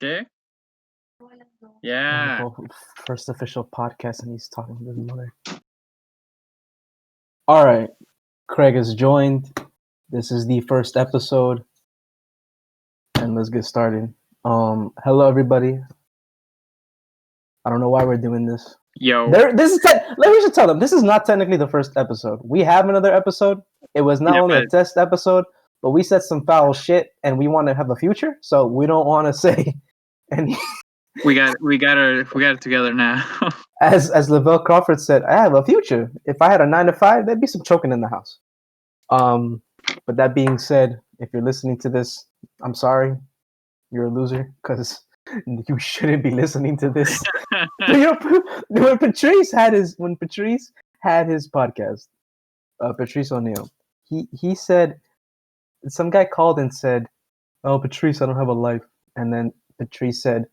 Okay. Yeah. First official podcast, and he's talking to his mother. All right, Craig has joined. This is the first episode, and let's get started. Hello everybody. I don't know why we're doing this. Yo. Let me just tell them this is not technically the first episode. We have another episode. It was not only a test episode, but we said some foul shit, and we want to have a future, so we don't want to say any. We got it together now. As Lavelle Crawford said, I have a future. If I had a 9 to 5, there'd be some choking in the house. But that being said, if you're listening to this, I'm sorry, you're a loser because you shouldn't be listening to this. When Patrice had his podcast, Patrice O'Neill, he said, some guy called and said, "Oh, Patrice, I don't have a life," and then Patrice said,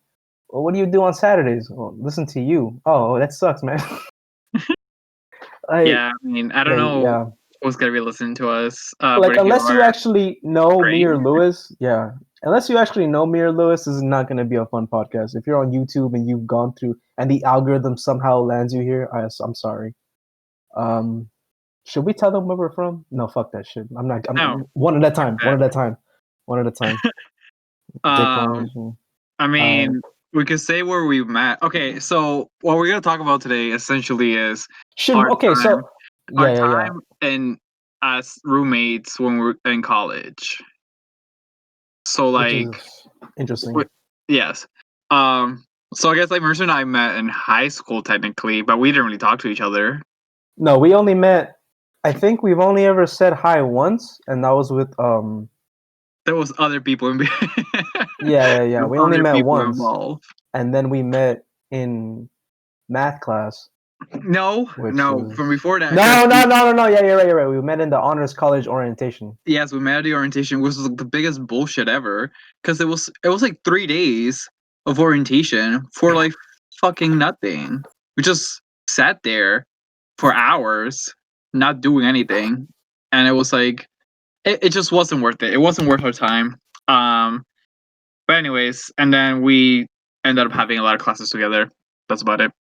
"Well, what do you do on Saturdays?" "Well, listen to you." "Oh, that sucks, man." Yeah, I mean, I don't know. Yeah. Who's gonna be listening to us? Unless you actually know me or Lewis, yeah. Unless you actually know me or Lewis, this is not going to be a fun podcast. If you're on YouTube and you've gone through, and the algorithm somehow lands you here, I'm sorry. Should we tell them where we're from? No, fuck that shit. I'm not. No. One at a time. One at a time. One at a time. I mean, we could say where we met. Okay, so what we're gonna talk about today essentially is our time and as roommates when we were in college. So like, interesting. Yes. So I guess like Mercer and I met in high school technically, but we didn't really talk to each other. No, we only met. I think we've only ever said hi once, and that was with There was other people in. Yeah. We only met once, and then we met in math class. No, from before that. No. Yeah, you're right. We met in the honors college orientation. Yes, we met at the orientation, which was like the biggest bullshit ever, because it was like 3 days of orientation for like fucking nothing. We just sat there for hours, not doing anything, and it was like, it just wasn't worth it. It wasn't worth our time. But anyways, and then we ended up having a lot of classes together. That's about it.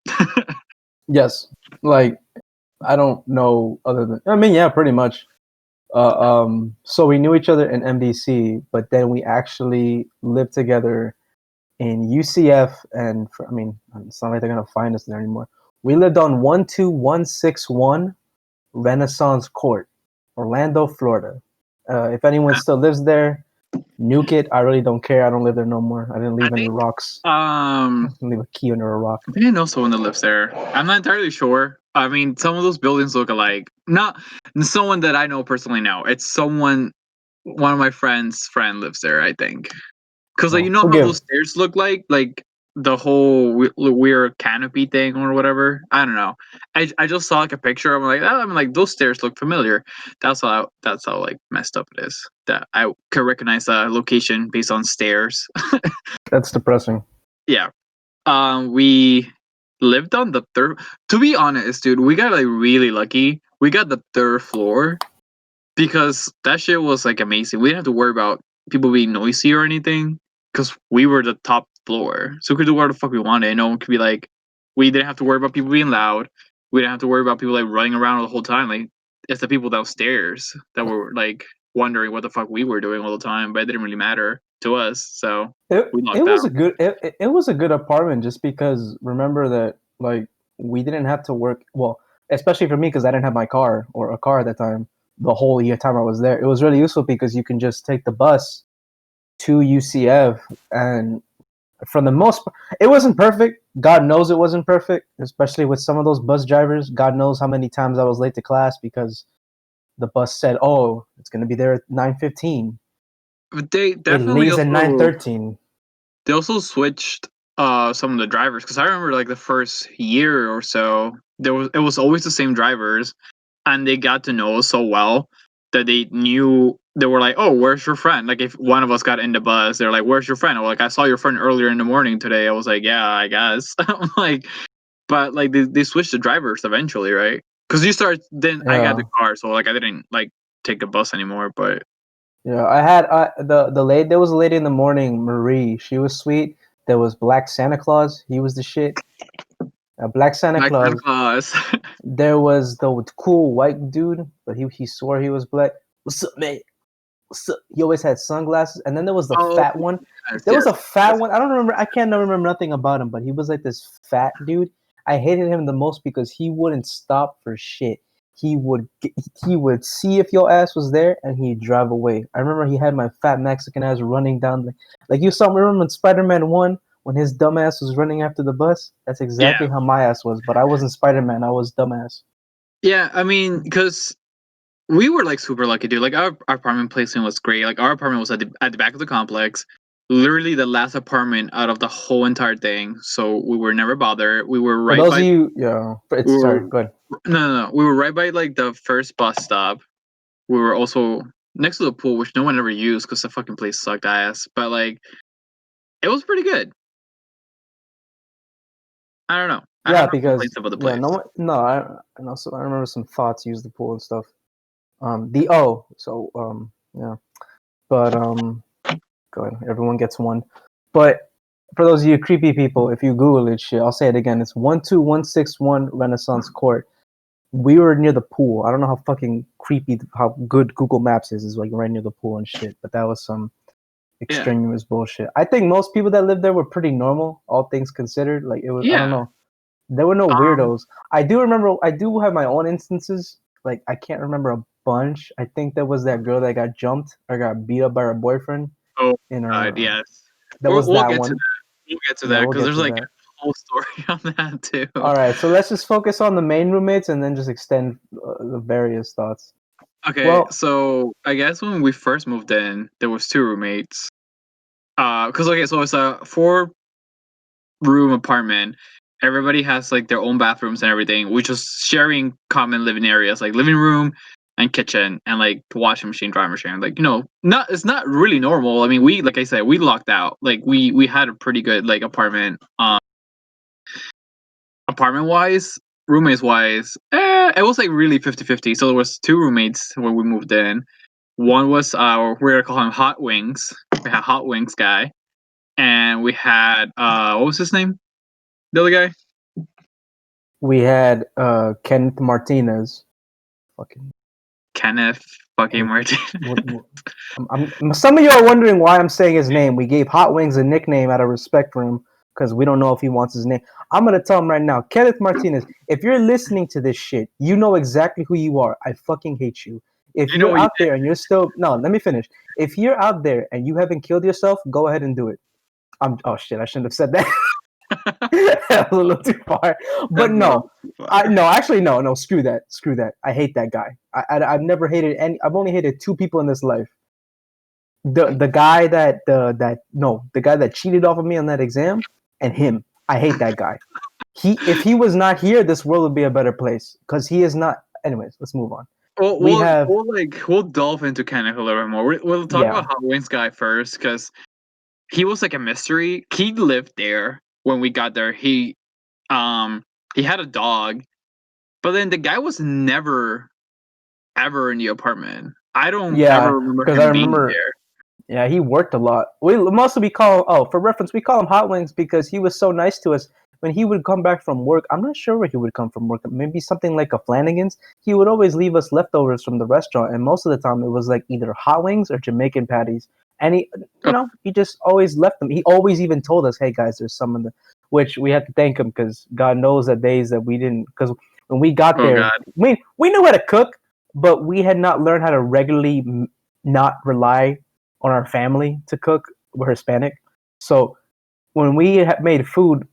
Yes, like I don't know other than, I mean, yeah, pretty much. So we knew each other in MDC, but then we actually lived together in UCF, and I mean, it's not like they're gonna find us there anymore. We lived on 12161 Renaissance Court, Orlando, Florida. If anyone still lives there, nuke it. I really don't care. I don't live there no more. I didn't leave any rocks. I didn't leave a key under a rock. I think I know someone that lives there. I'm not entirely sure. I mean, some of those buildings look alike. Not someone that I know personally. No, it's one of my friend lives there. I think, because like, you know how those stairs look like the whole weird canopy thing or whatever. I don't know. I just saw like a picture. I'm like those stairs look familiar. That's how like messed up it is. That I could recognize a location based on stairs. That's depressing. Yeah. We lived on the third. To be honest, dude, we got like really lucky. We got the third floor because that shit was like amazing. We didn't have to worry about people being noisy or anything because we were the top floor, so we could do whatever the fuck we wanted. No one could be like, we didn't have to worry about people being loud. We didn't have to worry about people like running around the whole time. Like, it's the people downstairs that were like wondering what the fuck we were doing all the time, but it didn't really matter to us. So it was a good apartment just because remember that like we didn't have to work, well, especially for me because I didn't have my car or a car at that time. The whole year time I was there, it was really useful because you can just take the bus to UCF, and for the most part, it wasn't perfect. God knows it wasn't perfect, especially with some of those bus drivers. God knows how many times I was late to class because the bus said, "Oh, it's going to be there at 9:15." They definitely leaves at 9:13. They also switched some of the drivers because I remember like the first year or so it was always the same drivers, and they got to know us so well that they knew. They were like, "Oh, where's your friend?" Like if one of us got in the bus, they're like, "Where's your friend?" I'm like, "I saw your friend earlier in the morning today." I was like, "Yeah, I guess." I'm like, but like they switched the drivers eventually, right? Because I got the car, so like I didn't like take the bus anymore. But Yeah, I had the lady. There was a lady in the morning, Marie. She was sweet. There was Black Santa Claus. He was the shit. Black Santa Like Santa Claus. Claus. There was the cool white dude, but he swore he was black. What's up, man? What's up? He always had sunglasses. And then there was the Oh, fat one. yes, There was yes, a fat yes. one. I don't remember. I can't remember nothing about him, but he was like this fat dude. I hated him the most because he wouldn't stop for shit. He would see if your ass was there and he'd drive away. I remember he had my fat Mexican ass running down like you saw. Remember in Spider-Man 1 when his dumbass was running after the bus? That's exactly Yeah, how my ass was. But I wasn't Spider-Man. I was dumbass. yeah. I mean, because we were like super lucky, dude. Like our apartment placement was great. Like our apartment was at the back of the complex, literally the last apartment out of the whole entire thing. So we were never bothered. We were For right those by. of you, yeah, We it's sorry. were Go ahead. no. We were right by like the first bus stop. We were also next to the pool, which no one ever used because the fucking place sucked ass. But like, it was pretty good. I don't know. I have Yeah, no because complaints about the yeah, place. and also I remember some thoughts use the pool and stuff. Yeah, but go ahead. Everyone gets one. But for those of you creepy people, if you Google it, shit, I'll say it again. It's 12161 Renaissance Court. We were near the pool. I don't know how fucking creepy, how good Google Maps is like right near the pool and shit. But that was some Yeah, extraneous bullshit. I think most people that lived there were pretty normal, all things considered. Like it was, I don't yeah. know. There were no Um, weirdos. I do remember. I do have my own instances. Like I can't remember a bunch. I think there was that girl that got jumped or got beat up by her boyfriend oh in God, her. yes. There was We'll that get to one. that. We'll get to Yeah, that we'll because get there's to like that. a whole story on that too. All right, so let's just focus on the main roommates and then just extend the various thoughts. Okay, Well, so I guess when we first moved in, there was two roommates. Because okay, so it's a 4-room apartment. Everybody has like their own bathrooms and everything. We're just sharing common living areas like living room and kitchen and like washing machine, dryer machine. Like not it's not really normal. I mean, we like I said, we locked out. Like we had a pretty good like apartment. Apartment wise, roommates wise, it was like really 50-50. So there was two roommates when we moved in. One was we're gonna call him Hot Wings. We had Hot Wings guy, and we had what was his name? The other guy? we had Kenneth Martinez. Fucking Kenneth fucking hate. Martin. Some of you are wondering why I'm saying his name. We gave Hot Wings a nickname out of respect for him because we don't know if he wants his name. I'm gonna tell him right now, Kenneth Martinez. If you're listening to this shit, you know exactly who you are. I fucking hate you. If You know you're what you out there and you're still no, let me finish. If you're out there and you haven't killed yourself, go ahead and do it. Oh shit, I shouldn't have said that. That was a little too far. But That's a little no, far. no. Screw that. Screw that. I hate that guy. I've never hated any. I've only hated two people in this life. The guy the guy that cheated off of me on that exam and him. I hate that guy. If he was not here, this world would be a better place because he is not. Anyways, let's move on. Well, We have we'll delve into Kenneth a little bit more. We'll talk yeah about Hot Wings guy first because he was like a mystery. He lived there when we got there. He had a dog, but then the guy was never ever in the apartment. I don't yeah ever remember because I him being remember there. yeah he worked a lot. We mostly we call for reference we call him Hot Wings because he was so nice to us. When he would come back from work, I'm not sure where he would come from work. Maybe something like a Flanagan's. He would always leave us leftovers from the restaurant, and most of the time it was like either hot wings or Jamaican patties. And Oh, he just always left them. He always even told us, "Hey guys, there's some in the," which we had to thank him because God knows that days that we didn't. Because when we got oh there, God. we knew how to cook, but we had not learned how to regularly not rely on our family to cook. We're Hispanic, so when we made food,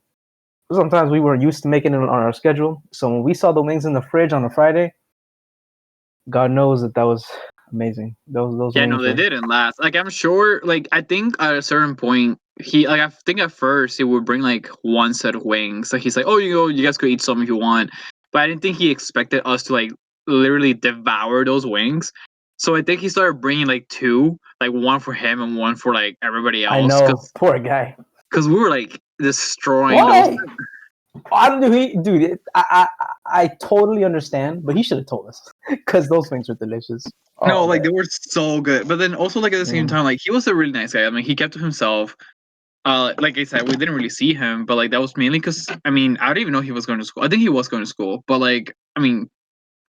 sometimes we were used to making it on our schedule. So when we saw the wings in the fridge on a Friday, God knows that was amazing. Those Yeah, no, wings they were. didn't last. Like I'm sure. Like I think at a certain point, I think at first he would bring like one set of wings. Like he's like, oh, you guys could eat some if you want. But I didn't think he expected us to like literally devour those wings. So I think he started bringing like two, like one for him and one for like everybody I else, know, poor guy. because we were like destroying those. Why? I don't know, dude. I totally understand, but he should have told us because those things are delicious. No, Oh like man. they were so good. But then also like at the same Mm. time, like he was a really nice guy. I mean, he kept to himself. Like I said, we didn't really see him, but like that was mainly because I mean I don't even know he was going to school. I think he was going to school, but like I mean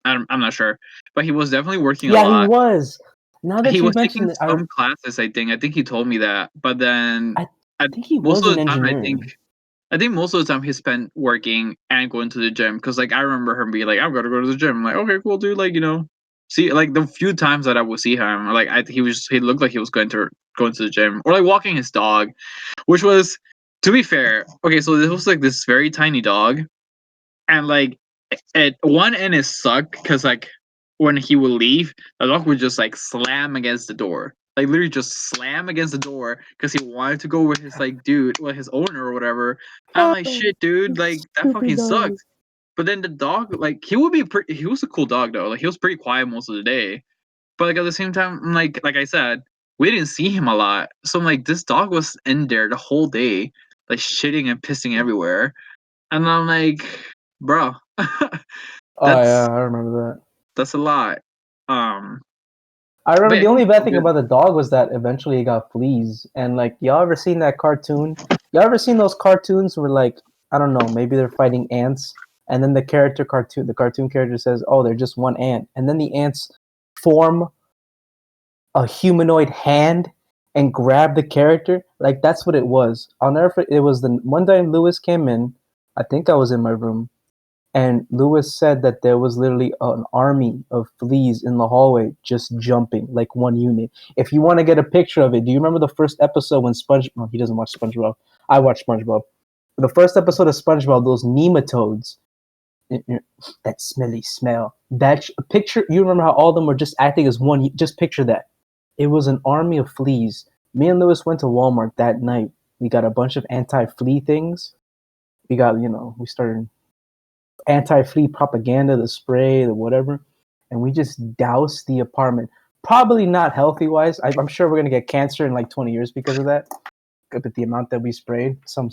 I'm not sure, but he was definitely working a Yeah, he lot. was. Now that He you was taking mentioned it, some classes. I think he told me that. But then I I, think he most was of in the time, engineering. I think most of the time he spent working and going to the gym. Because like I remember him being like, "I'm gonna go to the gym." I'm like, okay, cool, dude. Like see, like the few times that I would see him, like he looked like he was going to the gym or like walking his dog, which was, to be fair, okay. So this was like this very tiny dog, and like at one end it sucked because like when he would leave, the dog would just like slam against the door. Like literally just slam against the door because he wanted to go with his like dude, with his owner or whatever. And I'm like, shit, dude, like that Stupid fucking dog. sucks. But then the dog, like he would be pretty. He was a cool dog though. Like he was pretty quiet most of the day. But like at the same time, like I said, we didn't see him a lot. So I'm like, this dog was in there the whole day, like shitting and pissing everywhere. And I'm like, bro, Oh yeah, that's I remember that. that's a lot. Um, I but remember yeah, the he was only bad so thing good. about the dog was that eventually it got fleas. And like, y'all ever seen that cartoon? Y'all ever seen those cartoons where like, I don't know, maybe they're fighting ants, and then the cartoon character says, "Oh, they're just one ant," and then the ants form a humanoid hand and grab the character. Like that's what it was. I'll never forget. It was the one time Lewis came in. I think I was in my room, and Lewis said that there was literally an army of fleas in the hallway just jumping like one unit. If you want to get a picture of it, do you remember the first episode when Well, he doesn't watch SpongeBob. I watch SpongeBob. The first episode of SpongeBob, those nematodes, that smelly smell. That picture, you remember how all of them were just acting as one? Just picture that. It was an army of fleas. Me and Lewis went to Walmart that night. We got a bunch of anti-flea things. We started anti-flea propaganda, the spray, the whatever, and we just doused the apartment. Probably not healthy-wise. I'm sure we're gonna get cancer in like 20 years because of that. But the amount that we sprayed, some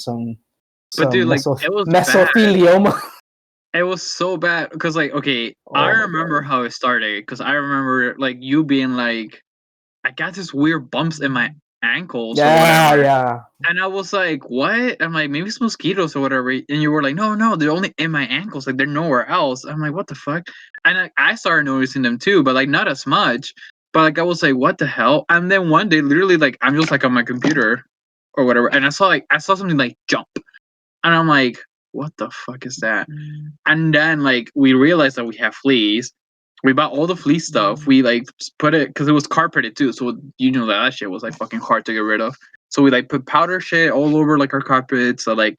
But dude, like it was bad. mesothelioma. It was so bad because like okay, I Oh my remember god. how it started because I remember like you being like, I got this weird bumps in my ankles or Yeah, whatever. yeah. And I was like, "What?" I'm like, "Maybe it's mosquitoes or whatever." And you were like, "No, no, they're only in my ankles. Like they're nowhere else." I'm like, "What the fuck?" And I started noticing them too, but like not as much. But like I was like, "What the hell?" And then one day, literally, like I'm just like on my computer or whatever, and I saw something like jump, and I'm like, "What the fuck is that?" And then like we realized that we have fleas. We bought all the flea stuff. We like put it because it was carpeted too, so you know that shit was like fucking hard to get rid of. So we like put powder shit all over like our carpets, so like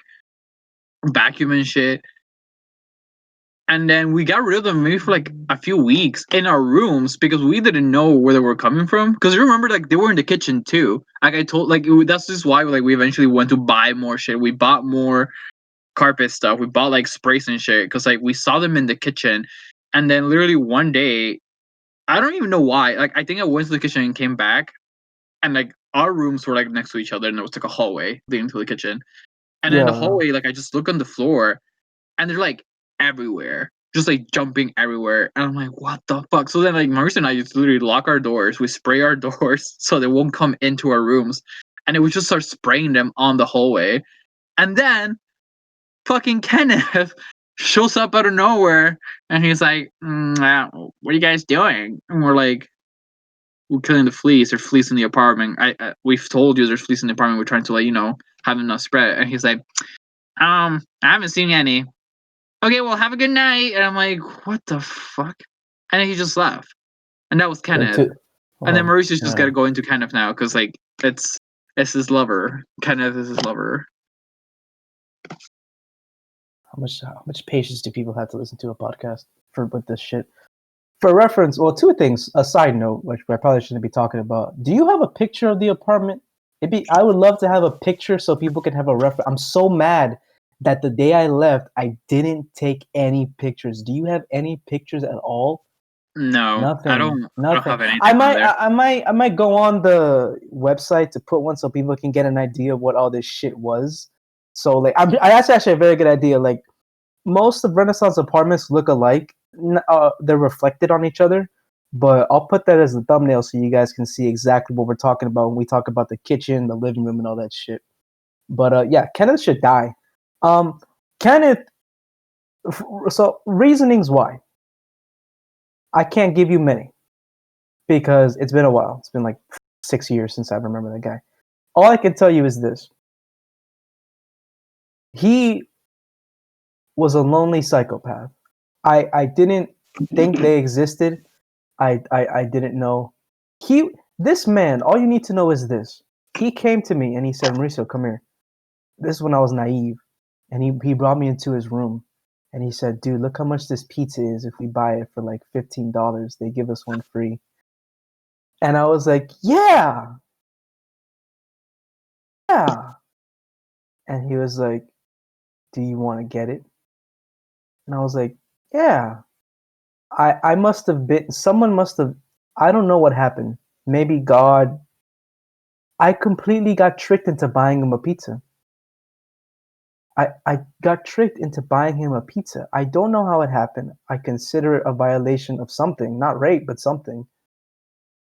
vacuum and shit. And then we got rid of them maybe for like a few weeks in our rooms because we didn't know where they were coming from. Because you remember, like they were in the kitchen too. Like I told, like that's just why like we eventually went to buy more shit. We bought more carpet stuff. We bought like sprays and shit because like we saw them in the kitchen. And then literally one day, I don't even know why. Like I think I went to the kitchen and came back, and like our rooms were like next to each other, and there was like a hallway leading to the kitchen. And then the Yeah. hallway, like I just look on the floor, and they're like everywhere, just like jumping everywhere. And I'm like, what the fuck? So then like Marissa and I just literally lock our doors. We spray our doors so they won't come into our rooms, and it would just start spraying them on the hallway. And then fucking Kenneth shows up out of nowhere, and he's like, "What are you guys doing?" And we're like, we're killing the fleas. There's fleas in the apartment. We've told you there's fleas in the apartment. We're trying to like have enough spread. And he's like, I haven't seen any. Okay, well have a good night. And I'm like, what the fuck? And then he just left. And that was Kenneth. And then Mauritius just got Yeah. to go into Kenneth now because like it's his lover. Kenneth is his lover. How much patience do people have to listen to a podcast with this shit? For reference, well, two things. A side note, which I probably shouldn't be talking about. Do you have a picture of the apartment? I would love to have a picture so people can have a reference. I'm so mad that the day I left, I didn't take any pictures. Do you have any pictures at all? No, I Nothing. don't. I don't Nothing. have anything on there. I might go on the website to put one so people can get an idea of what all this shit was. So like, that's actually a very good idea. Like most of Renaissance apartments look alike. They're reflected on each other. But I'll put that as a thumbnail so you guys can see exactly what we're talking about when we talk about the kitchen, the living room, and all that shit. But yeah, Kenneth should die. Kenneth. So reasonings why? I can't give you many because it's been a while. It's been like 6 years since I remember that guy. All I can tell you is this: he was a lonely psychopath. I didn't think they existed. I didn't know. This man, all you need to know is this. He came to me and he said, Mauricio, come here. This is when I was naive. And he brought me into his room and he said, dude, look how much this pizza is if we buy it for like $15. They give us one free. And I was like, yeah. Yeah. And he was like, do you want to get it? And I was like, yeah. I must have been, someone must have, I don't know what happened. Maybe God. I completely got tricked into buying him a pizza. I got tricked into buying him a pizza. I don't know how it happened. I consider it a violation of something, not rape, but something.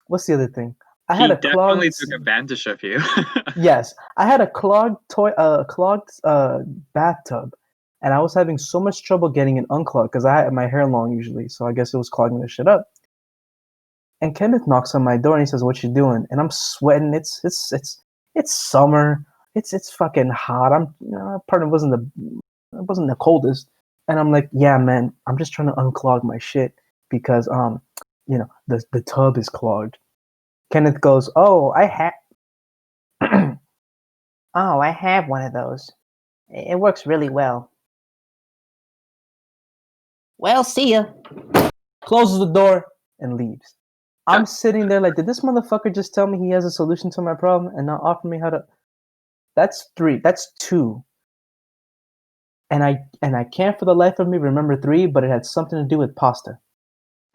What's the other thing? I had He a clogged. definitely took advantage of you. Yes, I had a clogged bathtub, and I was having so much trouble getting it unclogged because I had my hair long usually, so I guess it was clogging the shit up. And Kenneth knocks on my door and he says, "What you doing?" And I'm sweating. It's summer. It's fucking hot. Part of it wasn't the coldest. And I'm like, "Yeah, man, I'm just trying to unclog my shit because the tub is clogged." Kenneth goes, "Oh, oh, I have one of those. It works really well." Well, see ya. Closes the door and leaves. I'm sitting there like, did this motherfucker just tell me he has a solution to my problem and not offer me how to? That's 3. That's 2. And I can't for the life of me remember 3, but it had something to do with pasta.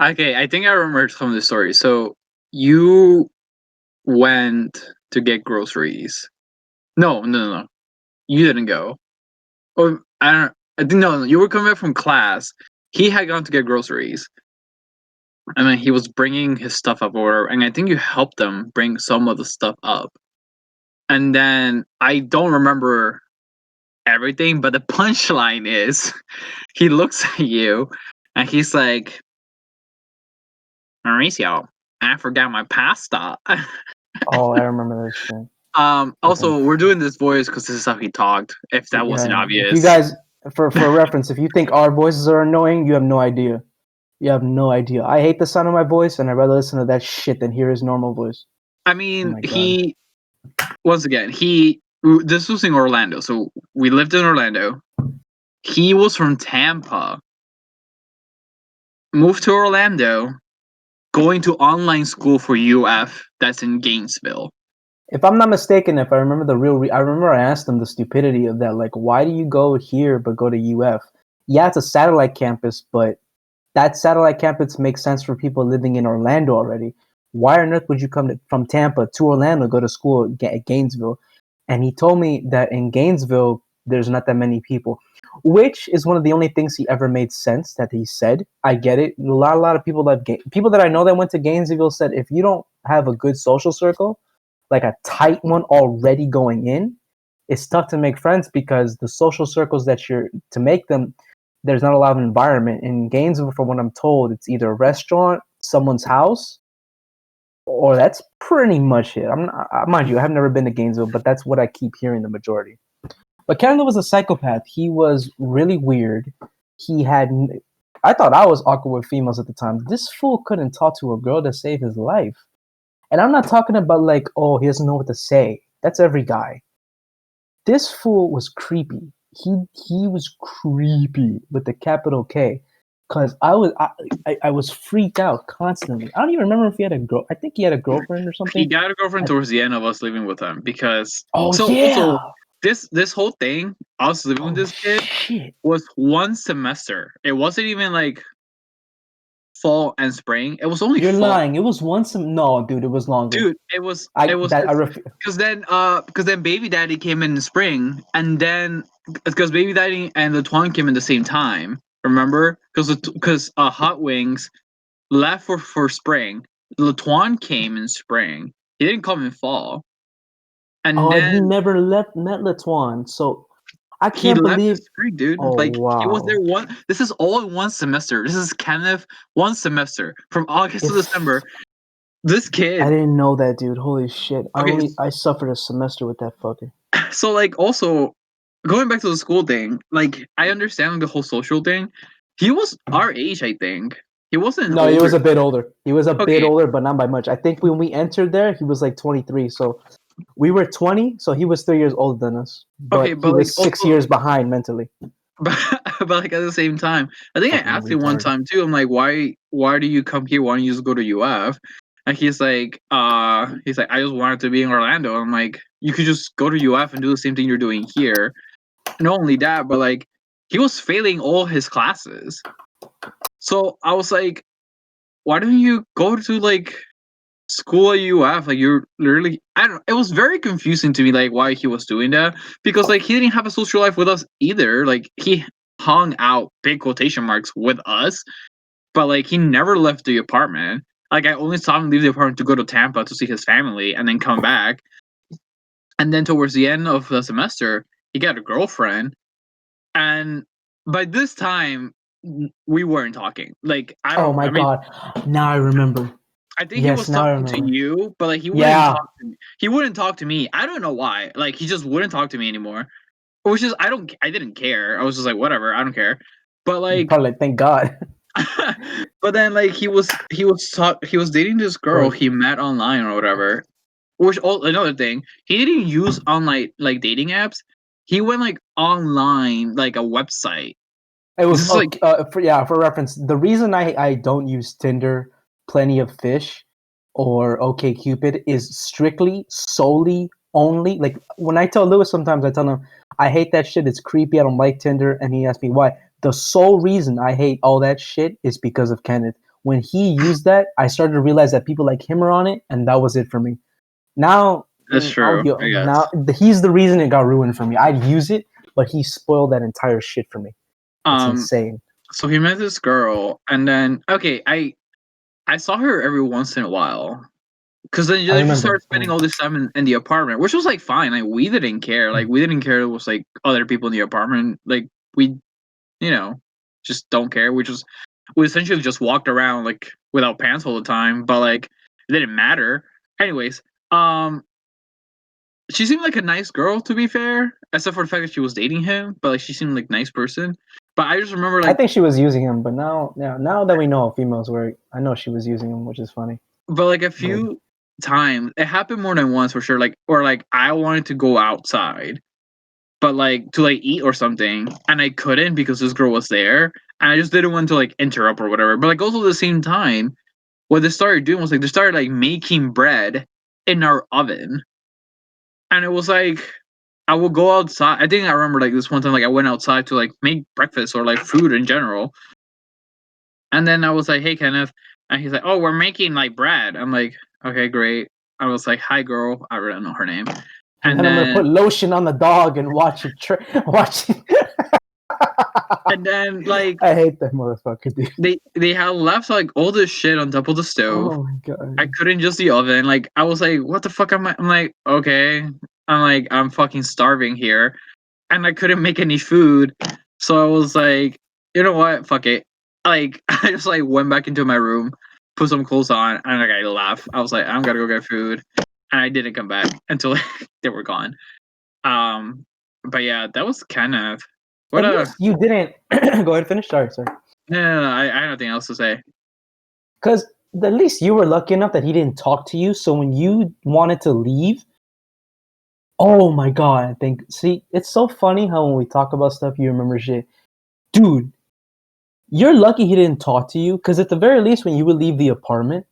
Okay, I think I remember some of the story. So you went to get groceries. No. You didn't go. Oh, I don't. I think no. You were coming back from class. He had gone to get groceries, and then he was bringing his stuff up, and I think you helped him bring some of the stuff up. And then I don't remember everything, but the punchline is, he looks at you, and he's like, "Mauricio, I forgot my pasta." Oh, I remember this shit. Also, we're doing this voice because this is how he talked. If that wasn't obvious, if you guys, for reference, if you think our voices are annoying, you have no idea. You have no idea. I hate the sound of my voice, and I'd rather listen to that shit than hear his normal voice. I mean, once again, this was in Orlando, so we lived in Orlando. He was from Tampa, moved to Orlando, going to online school for UF that's in Gainesville. If I'm not mistaken, if I remember I remember I asked him the stupidity of that. Like, why do you go here but go to UF? Yeah, it's a satellite campus, but that satellite campus makes sense for people living in Orlando already. Why on earth would you come from Tampa to Orlando, go to school at Gainesville? And he told me that in Gainesville, there's not that many people, which is one of the only things he ever made sense that he said. I get it. A lot of people that I know that went to Gainesville said, if you don't have a good social circle, like a tight one already going in, it's tough to make friends because the social circles that you're to make them, there's not a lot of environment. In Gainesville, from what I'm told, it's either a restaurant, someone's house, or that's pretty much it. Mind you, I have never been to Gainesville, but that's what I keep hearing the majority. But Kendall was a psychopath. He was really weird. I thought I was awkward with females at the time. This fool couldn't talk to a girl to save his life. And I'm not talking about like, oh, he doesn't know what to say. That's every guy. This fool was creepy. He was creepy with the capital K, cause I was freaked out constantly. I don't even remember if he had a girl. I think he had a girlfriend or something. He got a girlfriend towards the end of us living with him because. Yeah. This whole thing, us living with this kid, was one semester. It wasn't even like fall and spring. It was only You're fall. lying. It was once. No, dude, it was longer. Dude, it was I because then baby daddy came in spring, and then because baby daddy and the Twan came in the same time. Remember? Because Hot Wings left for spring. Latuan came in spring. He didn't come in fall. And he then never met Latuan, so I he can't left in believe. spring, dude. Oh Like he was wow! there one. This is all in one semester. This is Kenneth one semester from August to December. This I kid. didn't know that, dude. Holy shit! Okay, I suffered a semester with that fucker. so like also going back to the school thing, like I understand the whole social thing. He was our age, I think. He wasn't No, older. he was a bit older. He was a bit Okay. older, but not by much. I think when we entered there, he was like 23. So we were 20, so he was 3 years older than us. But Okay, he but like was 6 also, years behind mentally. but like at the same time, I think I Fucking asked him one retard. time too. I'm like, why do you come here? Why don't you just go to UF? And he's like, I just wanted to be in Orlando. I'm like, you could just go to UF and do the same thing you're doing here. Not only that, but like he was failing all his classes. So I was like, why don't you go to like school at UF? Like you're literally, I don't know. It was very confusing to me, like why he was doing that, because like he didn't have a social life with us either. Like he hung out, big quotation marks, with us, but like he never left the apartment. Like I only saw him leave the apartment to go to Tampa to see his family and then come back. And then towards the end of the semester, he got a girlfriend, and by this time we weren't talking. Like I Oh don't. my I mean, god! Now I remember. I think he Yes, was now I talking to remember. you, but like he wouldn't Yeah. talk to me. He wouldn't talk to me. I don't know why. Like he just wouldn't talk to me anymore. Which is I didn't care. I was just like whatever, I don't care. But like Probably thank God. but then like he was dating this girl Right. he met online or whatever. Which another thing, he didn't use online like dating apps. He went like online like a website. It This was is like for reference. The reason I don't use Tinder, Plenty of Fish, or OkCupid is strictly solely only like when I tell Lewis sometimes I tell him I hate that shit. It's creepy. I don't like Tinder, and he asks me why. The sole reason I hate all that shit is because of Kenneth. When he used that, I started to realize that people like him are on it, and that was it for me. Now, that's true, I guess. he's the reason it got ruined for me. I'd use it, but he spoiled that entire shit for me. It's insane. So he met this girl, and then okay, I saw her every once in a while, because then I like, she remember. started spending all this time in the apartment, which was like fine. Like we didn't care. Like we didn't care. It was like other people in the apartment. Like we, just don't care. We essentially just walked around like without pants all the time, but like it didn't matter. Anyways, she seemed like a nice girl, to be fair, except for the fact that she was dating him. But like she seemed like a nice person. But I just remember like I think she was using him, but now that we know how females work, I know she was using him, which is funny. But like a few times, it happened more than once for sure. Like or like I wanted to go outside, but like to like eat or something, and I couldn't because this girl was there, and I just didn't want to like interrupt or whatever. But like also at the same time, what they started doing was like they started like making bread in our oven, and it was like I would go outside. I think I remember like this one time like I went outside to like make breakfast or like food in general, and then I was like, "Hey, Kenneth," and he's like, "Oh, we're making like bread." I'm like, "Okay, great." I was like, "Hi, girl." I really don't know her name. And And then I'm gonna put then, lotion on the dog and watch it. Watch it. and then, like I hate that motherfucker, dude. they had left like all this shit on top of the stove. Oh my god. I couldn't use the oven. Like I was like, "What the fuck am I?" I'm like, "Okay." I'm like, "I'm fucking starving here," and I couldn't make any food. So I was like, "You know what? Fuck it." Like I just like went back into my room, put some clothes on, and like I left. I was like, "I'm gonna go get food," and I didn't come back until they were gone. But yeah, that was kind of what At a least you didn't go ahead, finish. Sorry. no. I have nothing else to say. Because at least you were lucky enough that he didn't talk to you. So when you wanted to leave, oh my god, I think. See, it's so funny how when we talk about stuff, you remember shit, dude. You're lucky he didn't talk to you. Because at the very least, when you would leave the apartment,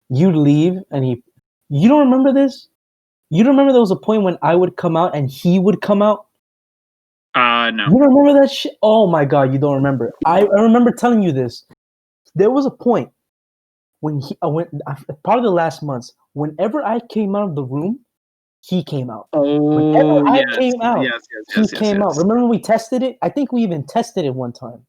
you'd leave and he. You don't remember this? You don't remember there was a point when I would come out and he would come out? No. You don't remember that shit? Oh my god, you don't remember. I remember telling you this. there was a point when part of the last months, whenever I came out of the room, he came out. Oh Whenever I yes, came out, yes, yes, he yes, yes, came out. yes. Remember when we tested it? I think we even tested it one time.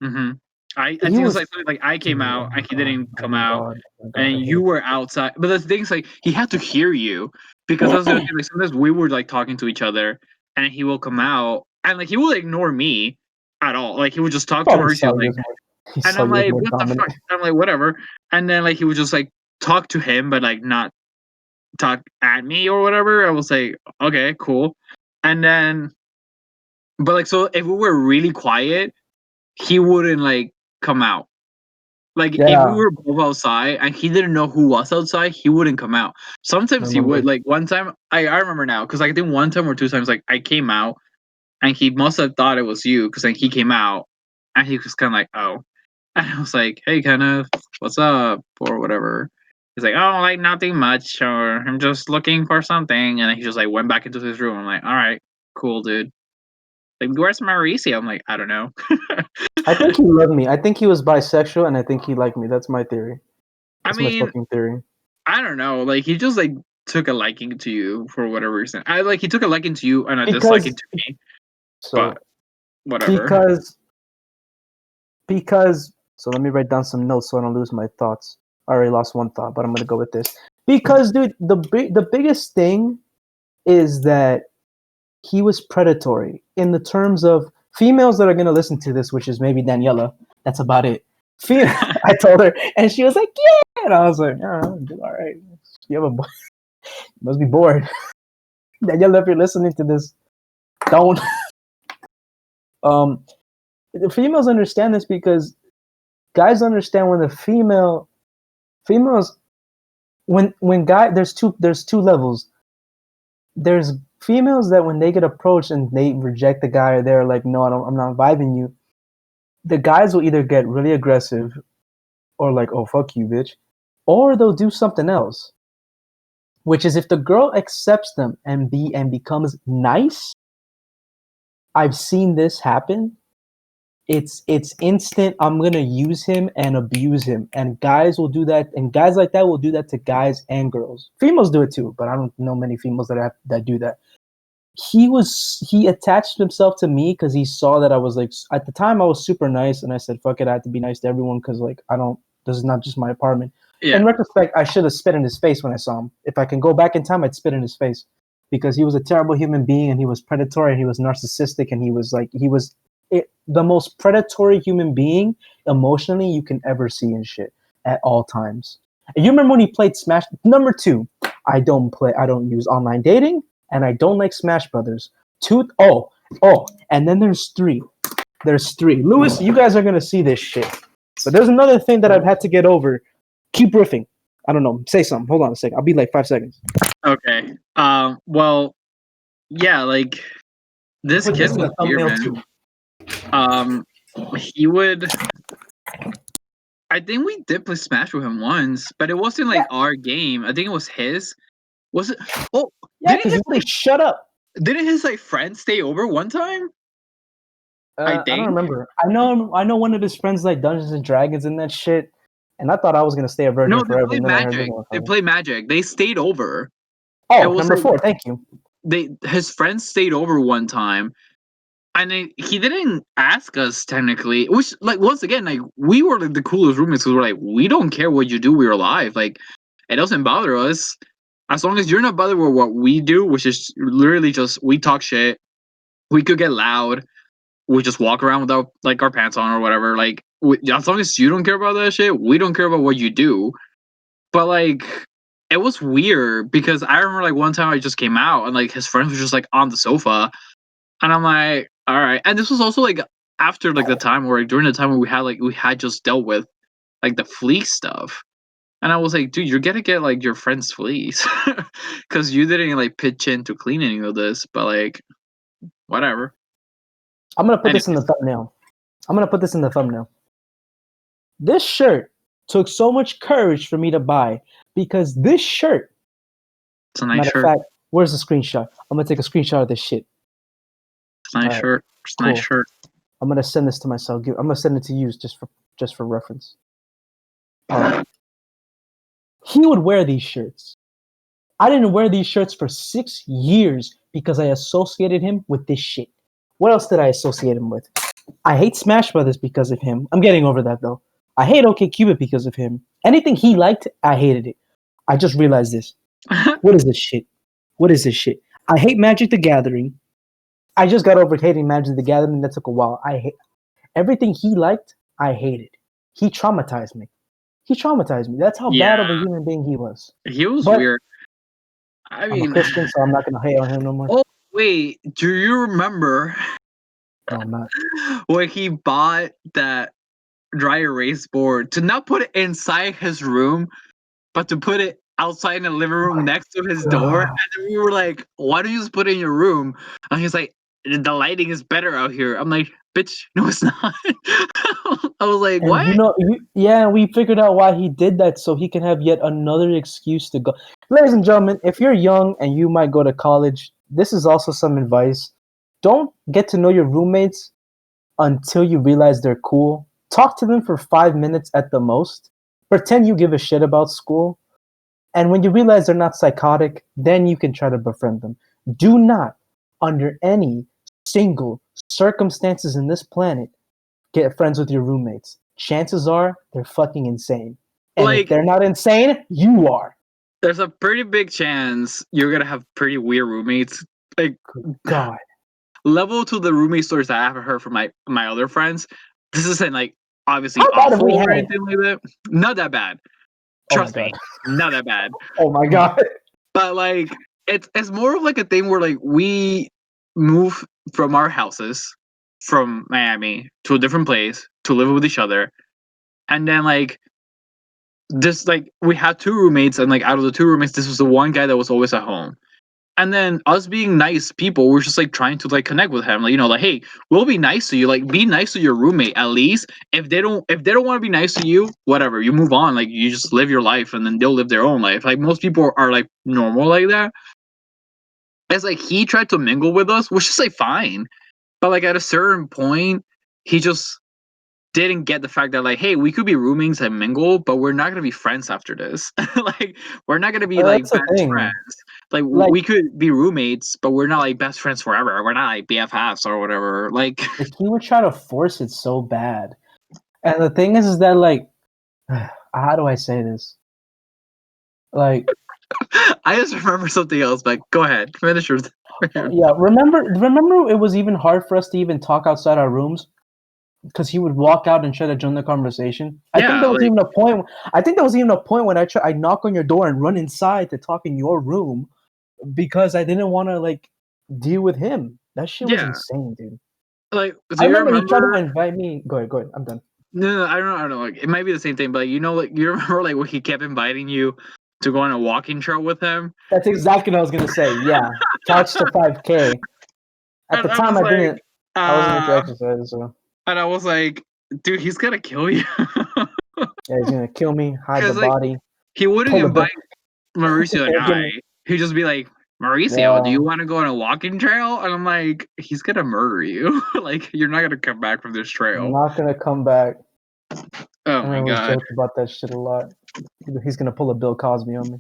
Mm-hmm. I He think it was was, like something like I came dude, oh out my and he god, didn't oh come my out, god, oh my god, I and hate you were outside. But the thing's like he had to hear you because that's the other thing. Like sometimes we were like talking to each other, and he will come out and like he will ignore me at all. Like he would just talk to probably Mauricio, saw you like, as more. He and saw I'm you as like, more what the dominant. fuck? I'm like, whatever. And then like he would just like talk to him, but like not talk at me or whatever. I was like, okay, cool. And then, but like, so if we were really quiet, he wouldn't like come out. Like if we Yeah, were both outside and he didn't know who was outside, he wouldn't come out. I Sometimes he would. remember. Like one time, I remember now because like, I think one time or two times, like I came out and he must have thought it was you because like he came out and he was kind of like, oh, and I was like, hey, Kenneth, what's up or whatever. He's like, oh, like nothing much, or I'm just looking for something, and he just like went back into his room. I'm like, all right, cool, dude. Like, where's Mauricio? I'm like, I don't know. I think he loved me. I think he was bisexual, and I think he liked me. That's my theory. I That's my mean, fucking theory. I don't know. Like he just like took a liking to you for whatever reason. I like he took a liking to you and a disliking Because to me, so but whatever. because because so let me write down some notes so I don't lose my thoughts. I already lost one thought, but I'm gonna go with this. Because dude, the biggest thing is that he was predatory in the terms of females that are gonna listen to this, which is maybe Daniela. That's about it. I told her, and she was like, "Yeah," and I was like, "Oh, all right, you have a boy. You must be bored." Daniela, if you're listening to this, don't. Um, the females understand this because guys understand when the females when guy there's two levels. There's females that when they get approached and they reject the guy or they're like, no, I'm not vibing you. The guys will either get really aggressive or like, oh fuck you, bitch, or they'll do something else. Which is if the girl accepts them and becomes nice. I've seen this happen. It's instant. I'm gonna use him and abuse him, and guys will do that, and guys like that will do that to guys and girls. Females do it too, but I don't know many females that do that. He attached himself to me because he saw that I was like at the time I was super nice, and I said fuck it, I have to be nice to everyone because like I don't. This is not just my apartment. Yeah, In retrospect, I should have spit in his face when I saw him. If I can go back in time, I'd spit in his face because he was a terrible human being and he was predatory and he was narcissistic and the most predatory human being emotionally you can ever see in shit at all times. And you remember when he played Smash? Number two, I don't use online dating, and I don't like Smash Brothers. And then there's three. There's three. Lewis, you guys are gonna see this shit. But there's another thing that I've had to get over. Keep riffing. I don't know. Say something. Hold on a second. I'll be like 5 seconds. okay. Well, yeah, like this Put this kid in was the weird, thumbnail man. too. He would. I think we did play Smash with him once, but it wasn't like our game. I think it was his. Was it? Oh, Yeah, because you wouldn't shut up. didn't his like friends stay over one time? I I don't think. remember. I know one of his friends like Dungeons and Dragons and that shit. And I thought I was gonna stay a virgin No, they forever. play And then I heard this Magic. one. They play Magic. They stayed over. It Oh, was number like 4. Thank you. his friends stayed over one time, and he didn't ask us technically. Which like once again, like we were like the coolest roommates because we're like we don't care what you do. We're alive. Like it doesn't bother us as long as you're not bothered with what we do, which is literally just we talk shit. We could get loud. We just walk around without like our pants on or whatever. Like as long as you don't care about that shit, we don't care about what you do. But like it was weird because I remember like one time I just came out and like his friends were just like on the sofa, and I'm like, all right. And this was also like after like the time where like, during the time where we had just dealt with like the flea stuff. And I was like, dude, you're gonna get like your friend's fleas because you didn't like pitch in to clean any of this. But like, whatever. I'm gonna put this in the Anyways, thumbnail. This shirt took so much courage for me to buy because this shirt. it's a nice Matter of shirt. fact, where's the screenshot? I'm gonna take a screenshot of this shit. It's a nice Alright, shirt. It's a cool. nice shirt. I'm gonna send this to myself. I'm gonna send it to you just for reference. He would wear these shirts. I didn't wear these shirts for 6 years because I associated him with this shit. What else did I associate him with? I hate Smash Brothers because of him. I'm getting over that though. I hate OkCupid because of him. Anything he liked, I hated it. I just realized this. What is this shit? What is this shit? I hate Magic the Gathering. I just got over hating Magic the Gathering. That took a while. I hate everything he liked. I hated. He traumatized me. He traumatized me. That's how bad of a human being he was. He was But weird. I I'm mean, a Christian, so I'm not gonna hate on him no more. oh wait, do you remember No, I'm not. when he bought that dry erase board to not put it inside his room, but to put it outside in the living room next to his door? And then we were like, "Why don't you just put it in your room?" And he's like, "The lighting is better out here." I'm like, "Bitch, no, it's not." I was like, And "What?" yeah, we figured out why he did that so he can have yet another excuse to go. Ladies and gentlemen, if you're young and you might go to college, this is also some advice. Don't get to know your roommates until you realize they're cool. Talk to them for 5 minutes at the most. Pretend you give a shit about school. And when you realize they're not psychotic, then you can try to befriend them. Do not, under any single circumstances in this planet, get friends with your roommates. Chances are they're fucking insane. And if Like, they're not insane, you are. there's a pretty big chance you're gonna have pretty weird roommates. Like, God. level to the roommate stories that I have heard from my other friends. This isn't like obviously How bad have we awful or had it? anything like that. Not that bad. Oh my Trust me, God. not that bad. Oh my God. But like, it's more of like a thing where like we move from our houses from Miami to a different place to live with each other, and then like this like we had two roommates, and like out of the two roommates, this was the one guy that was always at home. And then us being nice people, we're just like trying to like connect with him, like, you know, like, hey, we'll be nice to you, like be nice to your roommate at least. If they don't want to be nice to you, whatever, you move on, like you just live your life, and then they'll live their own life. Like most people are like normal like that. It's like he tried to mingle with us, which is like fine, but like at a certain point, he just didn't get the fact that like, hey, we could be roommates and mingle, but we're not gonna be friends after this. Like, we're not gonna be like That's the best thing. friends. Like, Like, we could be roommates, but we're not like best friends forever. We're not like BFFs or whatever. Like, he would try to force it so bad. And the thing is that, like, how do I say this? Like, I just remember something else. But go ahead, finish your. yeah, remember it was even hard for us to even talk outside our rooms because he would walk out and try to join the conversation. I think Yeah, there was like, even a point. I think there was even a point when I knock on your door and run inside to talk in your room because I didn't want to like deal with him. That shit was yeah, insane, dude. like. I Do you remember he tried remember? to invite me. Go ahead. I'm done. No, I don't know. Like, it might be the same thing, but you know, like, you remember like when he kept inviting you to go on a walking trail with him, That's exactly what I was gonna say. Yeah, couch to 5K. At the and I time, was I like, didn't. I wasn't into exercise, so and I was like, dude, he's gonna kill you. yeah, he's gonna kill me, hide the Because like body, he wouldn't pull the bill. invite Mauricio and I. He'd just be like, Mauricio, do Yeah, you want to go on a walking trail? And I'm like, he's gonna murder you. Like, you're not gonna come back from this I'm trail. not gonna come back. Oh And my I always god. joke about that shit a lot. He's gonna pull a Bill Cosby on me.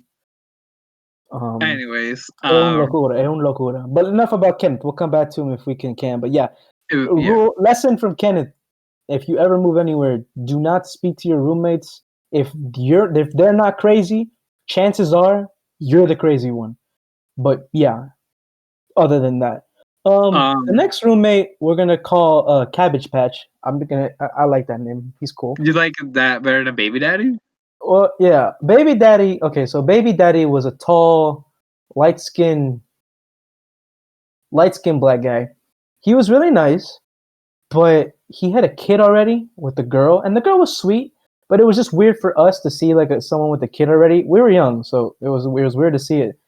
Anyways, Es un locura. But enough about Kenneth. We'll come back to him if we can. But yeah, yeah. lesson from Kenneth: if you ever move anywhere, do not speak to your roommates. If they're not crazy, chances are you're the crazy one. But yeah, other than that, the next roommate we're gonna call Cabbage Patch. I like that name. He's cool. You like that better than Baby Daddy? Well, yeah, Baby Daddy. Okay, so Baby Daddy was a tall, light skinned black guy. He was really nice, but he had a kid already with the girl, and the girl was sweet. But it was just weird for us to see like someone with a kid already. We were young, so it was weird to see it.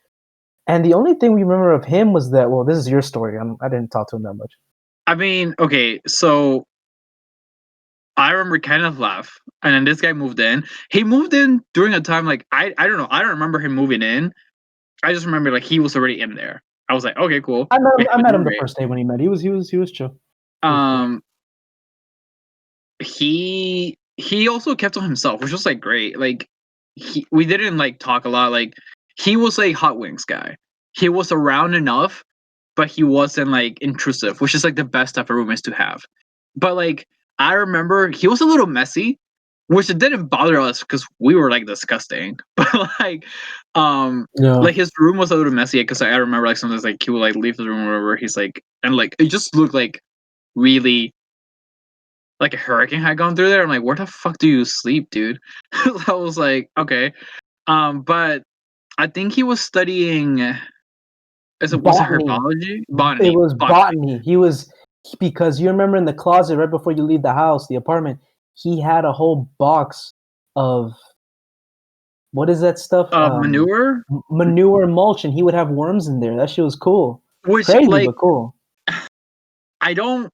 And the only thing we remember of him was that, well, this is your story. I didn't talk to him that much. I mean, okay, so I remember Kenneth left, and then this guy moved in. He moved in during a time like I don't know. I don't remember him moving in. I just remember like he was already in there. I was like, okay, cool. I met him the first day when he met. He was chill. Um, he he also kept to himself, which was like great. Like we didn't like talk a lot. Like he was a hot wings guy. He was around enough, but he wasn't like intrusive, which is like the best type of roommates to have. But like I remember he was a little messy, which it didn't bother us because we were like disgusting. But like Yeah. like his room was a little messy because I remember like sometimes like he would like leave the room or whatever. He's like and like it just looked like really like a hurricane had gone through there. I'm like, where the fuck do you sleep, dude? I was like, okay. But I think he was studying was it Botany. herbology? It was Botany. botany. He was because you remember in the closet right before you leave the house, the apartment, he had a whole box of what is that stuff? Manure? Manure mulch, and he would have worms in there. That shit was cool. Which Crazy, like but cool. I don't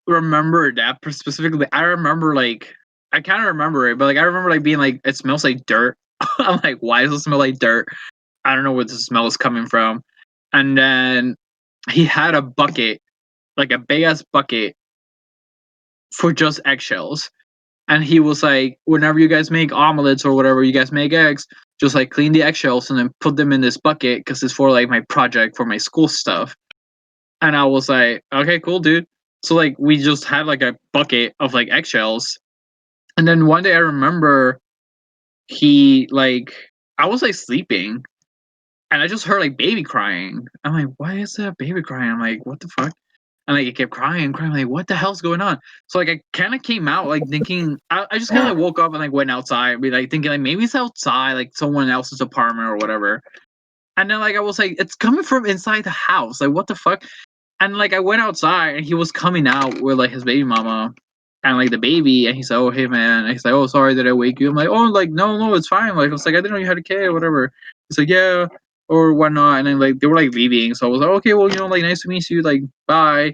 remember that specifically. I remember like I kind of remember it, but like I remember like being like it smells like dirt. I'm like, why does it smell like dirt? I don't know where the smell is coming from. And then he had a bucket, like a big ass bucket for just eggshells. And he was like, whenever you guys make omelets or whatever, you guys make eggs, just like clean the eggshells and then put them in this bucket because it's for like my project for my school stuff. And I was like, okay, cool, dude. So like we just had like a bucket of like eggshells. And then one day I remember he like I was like sleeping and I just heard like baby crying. I'm like, why is that baby crying? I'm like, what the fuck? And like it kept crying, crying, like, what the hell's going on? So like I kinda came out like thinking I just kinda like woke up and like went outside, be like thinking like maybe it's outside, like someone else's apartment or whatever. And then like I was like, it's coming from inside the house. Like what the fuck? And like I went outside and he was coming out with like his baby mama and like the baby and he said, oh hey man. And he's like, oh sorry did I wake you? I'm like, oh like no, it's fine. Like I was like, I didn't know you had a kid or whatever. He's like, yeah, or whatnot. And then like they were like leaving. So I was like, okay, well, like nice to meet you, like bye.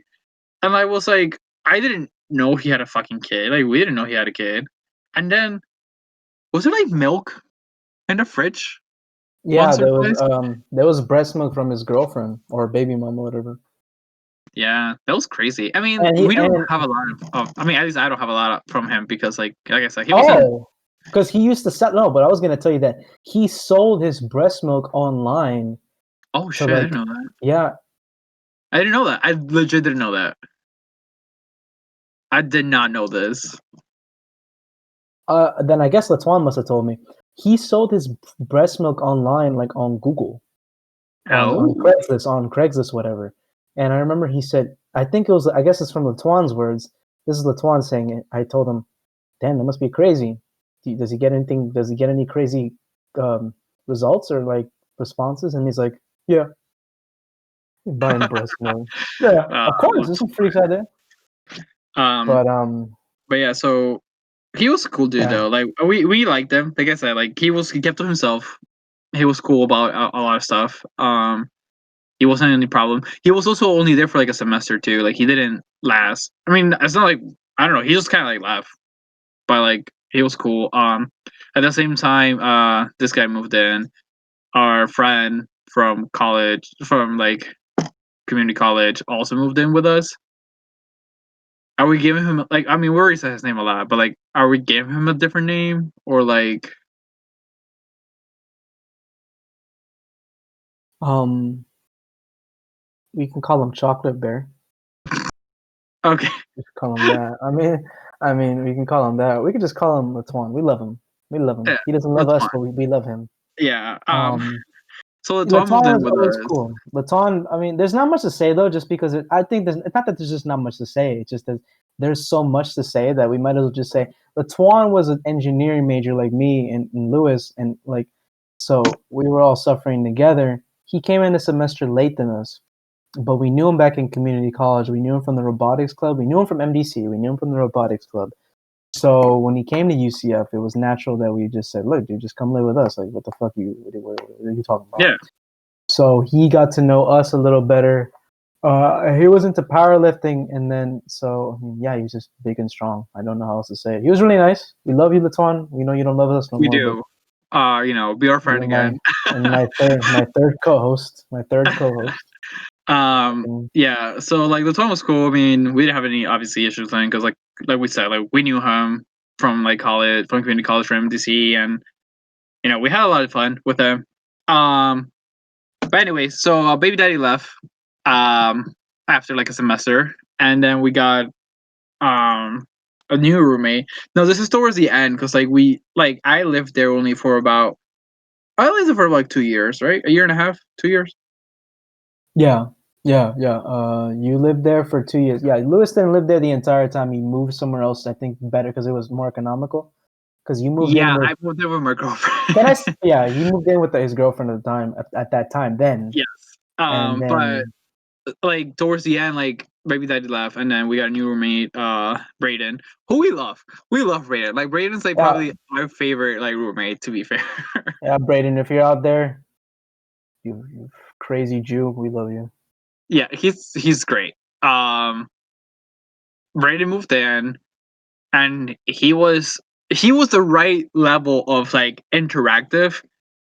And I was like, I didn't know he had a fucking kid. Like we didn't know he had a kid. And then was there like milk in the fridge Yeah, once or twice? there was breast milk from his girlfriend or baby mom or whatever. Yeah, that was crazy. I mean, And he we don't and have a lot I mean, at least I don't have a lot from him because, like I said, he wasn't. oh, because he used to sell. No, but I was gonna tell you that he sold his breast milk online Oh to shit! I like, didn't know that. yeah. I didn't know that. I legit didn't know that. I did not know this. Then I guess Latuan must have told me he sold his breast milk online, like on Google, on Oh, Craigslist, whatever. And I remember he said, I think it was, I guess it's from Latuan's words. This is Latuan saying it. I told him, damn, that must be crazy. Does he get anything? Does he get any crazy results or like responses? And he's like, yeah, buying breast milk. Yeah, of course, there's some freaks out there. um, But but yeah, so he was a cool dude yeah. though. Like we liked him. Like I said, like he kept to himself. He was cool about a lot of stuff. He wasn't any problem. He was also only there for like a semester too. Like he didn't last. I mean, it's not like I don't know. He just kind of like left, but like he was cool. At the same time, this guy moved in. Our friend from college, from like community college, also moved in with us. Are we giving him like? I mean, we already said his name a lot, but like, are we giving him a different name or like? Um, we can call him Chocolate Bear. Okay, Just call him that. I mean, we can call him that. We could just call him Latuan. We love him. We love him. yeah, He doesn't love that's us, fine. but we love him. Yeah. Um, So the Tom moved Latan in was with always us. cool. Latan, I mean, there's not much to say though, just because I think it's not that there's just not much to say. It's just that there's so much to say that we might as well just say Latuan was an engineering major like me and Lewis, and like, so we were all suffering together. He came in a semester late than us, but we knew him back in community college. We knew him from the robotics club. We knew him from MDC. We knew him from the robotics club. So when he came to UCF, it was natural that we just said, "Look, dude, just come live with us. Like, what the fuck what are you talking about?" Yeah. So he got to know us a little better. He was into powerlifting, and then so I mean, yeah, he was just big and strong. I don't know how else to say it. He was really nice. We love you, Latuan. We know you don't love us no We more, but do. Be our friend you're my again. and my third co-host. My third co-host. And Yeah. So like the Tom was cool. I mean, we didn't have any obviously issues then because like we said, like we knew him. from like college, from community college, from MDC, and we had a lot of fun with them. But anyway, so baby daddy left after like a semester, and then we got a new roommate. No, this is towards the end because I lived there only for about I lived there for like 2 years, right? A year and a half, 2 years. Yeah, yeah. You lived there for 2 years. Yeah, Lewis didn't live there the entire time. He moved somewhere else. I think better because it was more economical. Because you moved in Yeah, with. I moved there with my girlfriend. Yeah, he moved in with his girlfriend at the time. At that time, then, Yes. and But then like towards the end, like baby daddy left, and then we got a new roommate, Brayden, who we love. We love Brayden. Like Brayden's like yeah, probably our favorite like roommate. To be fair. yeah, Braden, if you're out there, you crazy Jew, we love you. Yeah, he's great. Brayden moved in, and he was the right level of like interactive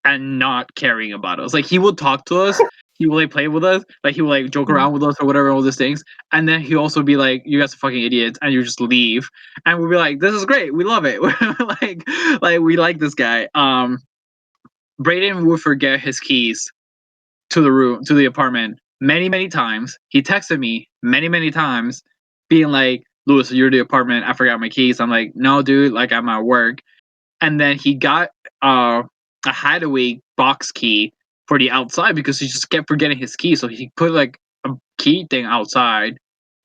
and not caring about us. Like he would talk to us, he would like play with us, like he would like joke around with us or whatever, all these things. And then he also be like, "You guys are fucking idiots," and you just leave. And we'd be like, "This is great, we love it." like we like this guy. Brayden would forget his keys to the apartment many times. He texted me many times, being like, "Lewis, you're the apartment. I forgot my keys." I'm like, "No, dude. Like I'm at work." And then he got a hideaway box key for the outside because he just kept forgetting his key. So he put like a key thing outside.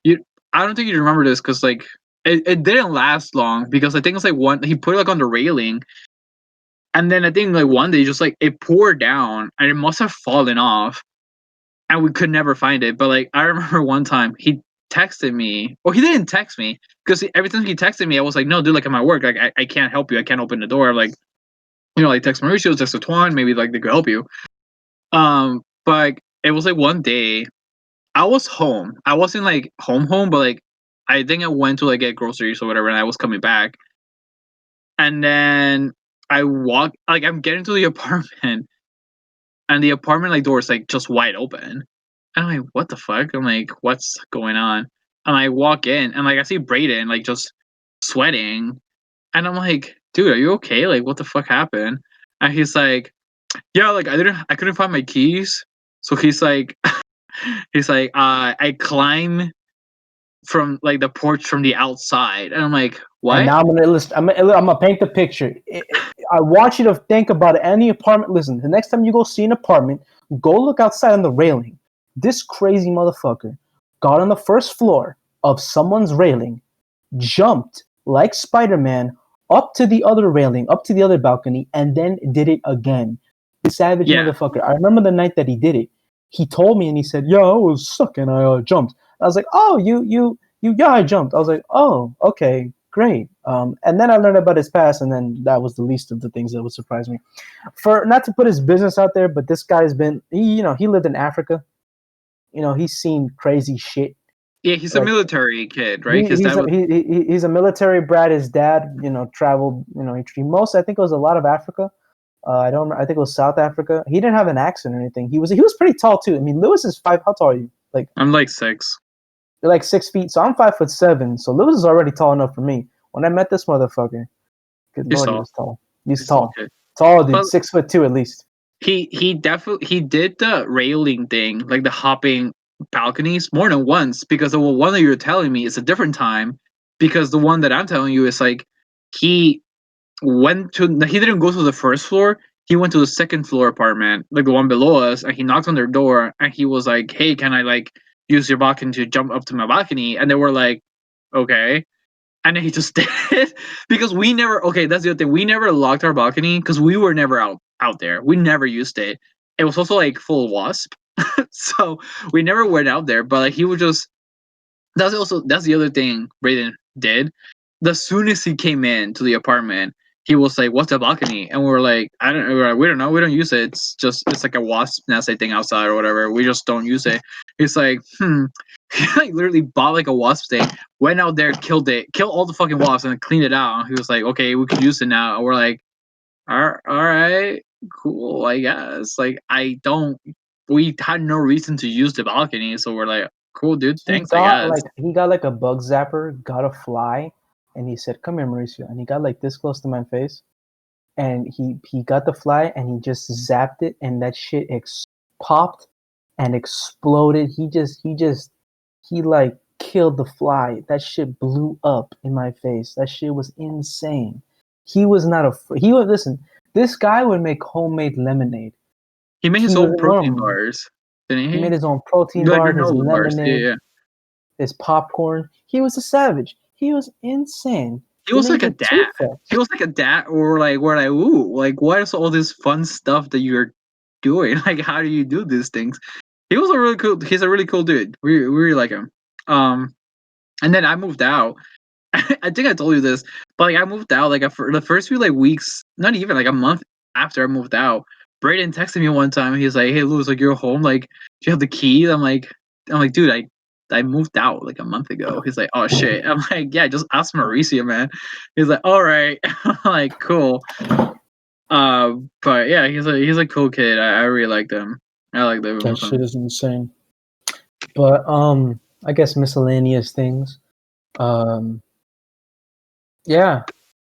I don't think you remember this because like it didn't last long because I think it's like he put it like on the railing, and then I think like one day just like it poured down and it must have fallen off, and we could never find it. But like I remember one time he texted me, or he didn't text me because every time he texted me, I was like, "No, dude, like I'm at work, like I can't help you, I can't open the door." Like like text Mauricio, text Antoine, maybe like they could help you. But it was like one day I was home. I wasn't like home, but like I think I went to like get groceries or whatever, and I was coming back, and then I walk like I'm getting to the apartment, and the apartment like door is like just wide open. And I'm like, what the fuck? I'm like, what's going on? And I walk in and like I see Brayden like just sweating. And I'm like, dude, are you okay? Like what the fuck happened? And he's like, yeah, like I couldn't find my keys. So he's like I climb from like the porch from the outside. And I'm like, And what? now I'm gonna listen. I'm gonna paint the picture. I want you to think about any apartment. Listen, the next time you go see an apartment, go look outside on the railing. This crazy motherfucker got on the first floor of someone's railing, jumped like Spider-Man up to the other railing, up to the other balcony, and then did it again. This savage Yeah. motherfucker. I remember the night that he did it. He told me and he said, "Yeah, I was stuck and I jumped." I was like, "Oh, yeah, I jumped." I was like, "Oh, okay, great." And then I learned about his past, and then that was the least of the things that would surprise me. For not to put his business out there, but this guy's been, he lived in Africa. He's seen crazy shit. Yeah, he's a Like military kid, right? His dad was he's a military brat. His dad, traveled. I think it was a lot of Africa. I don't. I think it was South Africa. He didn't have an accent or anything. He was pretty tall too. I mean, Lewis is 5. How tall are you? Like I'm like 6. you're like 6 feet. So I'm 5'7". So Lewis is already tall enough for me. When I met this motherfucker, good He's lord, he tall. was tall. He's He's tall, okay. tall dude. But 6'2" at least. he definitely he did the railing thing, like the hopping balconies more than once because the one that you're telling me is a different time because the one that I'm telling you is like he he didn't go to the first floor, he went to the second floor apartment, like the one below us, and he knocked on their door and he was like, "Hey, can I like use your balcony to jump up to my balcony?" And they were like, "Okay." And then he just did because we never that's the other thing. We never locked our balcony because we were never out there. We never used it. It was also like full of wasp. So we never went out there. But like he would just that's the other thing Brayden did. The soon as he came in to the apartment, he was like, "What's the balcony?" And we were like, we don't know. We don't use it. It's like a wasp nest thing outside or whatever. We just don't use it." He's like, He like literally bought like a wasp thing, went out there, killed all the fucking wasps, and then cleaned it out. And he was like, "Okay, we can use it now." And we're like, all right, cool, I guess. Like we had no reason to use the balcony, so we're like, cool, dude, thanks, I guess. He got like a bug zapper, got a fly, and he said, "Come here, Mauricio," and he got like this close to my face, and he got the fly and he just zapped it, and that shit popped and exploded. He like killed the fly. That shit blew up in my face. That shit was insane. He was not a. He would listen. This guy would make homemade lemonade. He made his He was own protein normal. bars, didn't He he? made his own protein Like bar, his granola bars. Yeah, lemonade, yeah. his popcorn. He was a savage. He was insane. He was Didn't like a give two dad. fucks. He was like a dad, or like we're like, ooh, like what is all this fun stuff that you're doing? Like, how do you do these things? He was a really cool. He's a really cool dude. We really like him. And then I moved out. I think I told you this, but like I moved out like for the first few like weeks, not even like a month after I moved out. Brayden texted me one time. He's like, "Hey, Louis, like you're home. Like, do you have the key?" I'm like, dude, I moved out like a month ago. He's like, "Oh shit." I'm like, "Yeah, just ask Mauricio, man." He's like, "All right." I'm like, "Cool." But yeah, he's a cool kid. I really like them. I like them. That shit is insane. But I guess miscellaneous things. Um, yeah,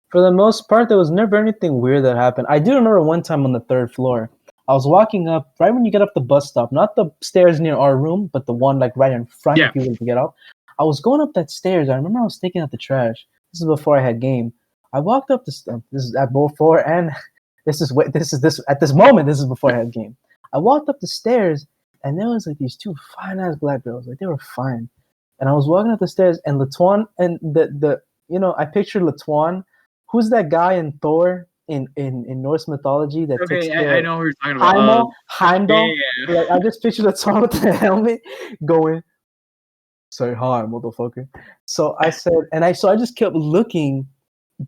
for the most part, there was never anything weird that happened. I do remember one time on the third floor, I was walking up right when you get up the bus stop, not the stairs near our room, but the one like right in front Yeah. if you were to get up. I was going up that stairs. I remember I was taking out the trash. This is before I had game. I walked up this is at both floor, and this is at this moment. This is before I had game. I walked up the stairs, and there was like these two fine ass black girls. Like they were fine. And I was walking up the stairs, and Latuan and the I pictured Latuan. Who's that guy in Thor in Norse mythology that takes Okay, care I of know who you're talking about. Heimdall? Yeah, Heimdall? yeah, Like I just pictured Latuan with the helmet going, "Say hi, motherfucker." So I said, so I just kept looking,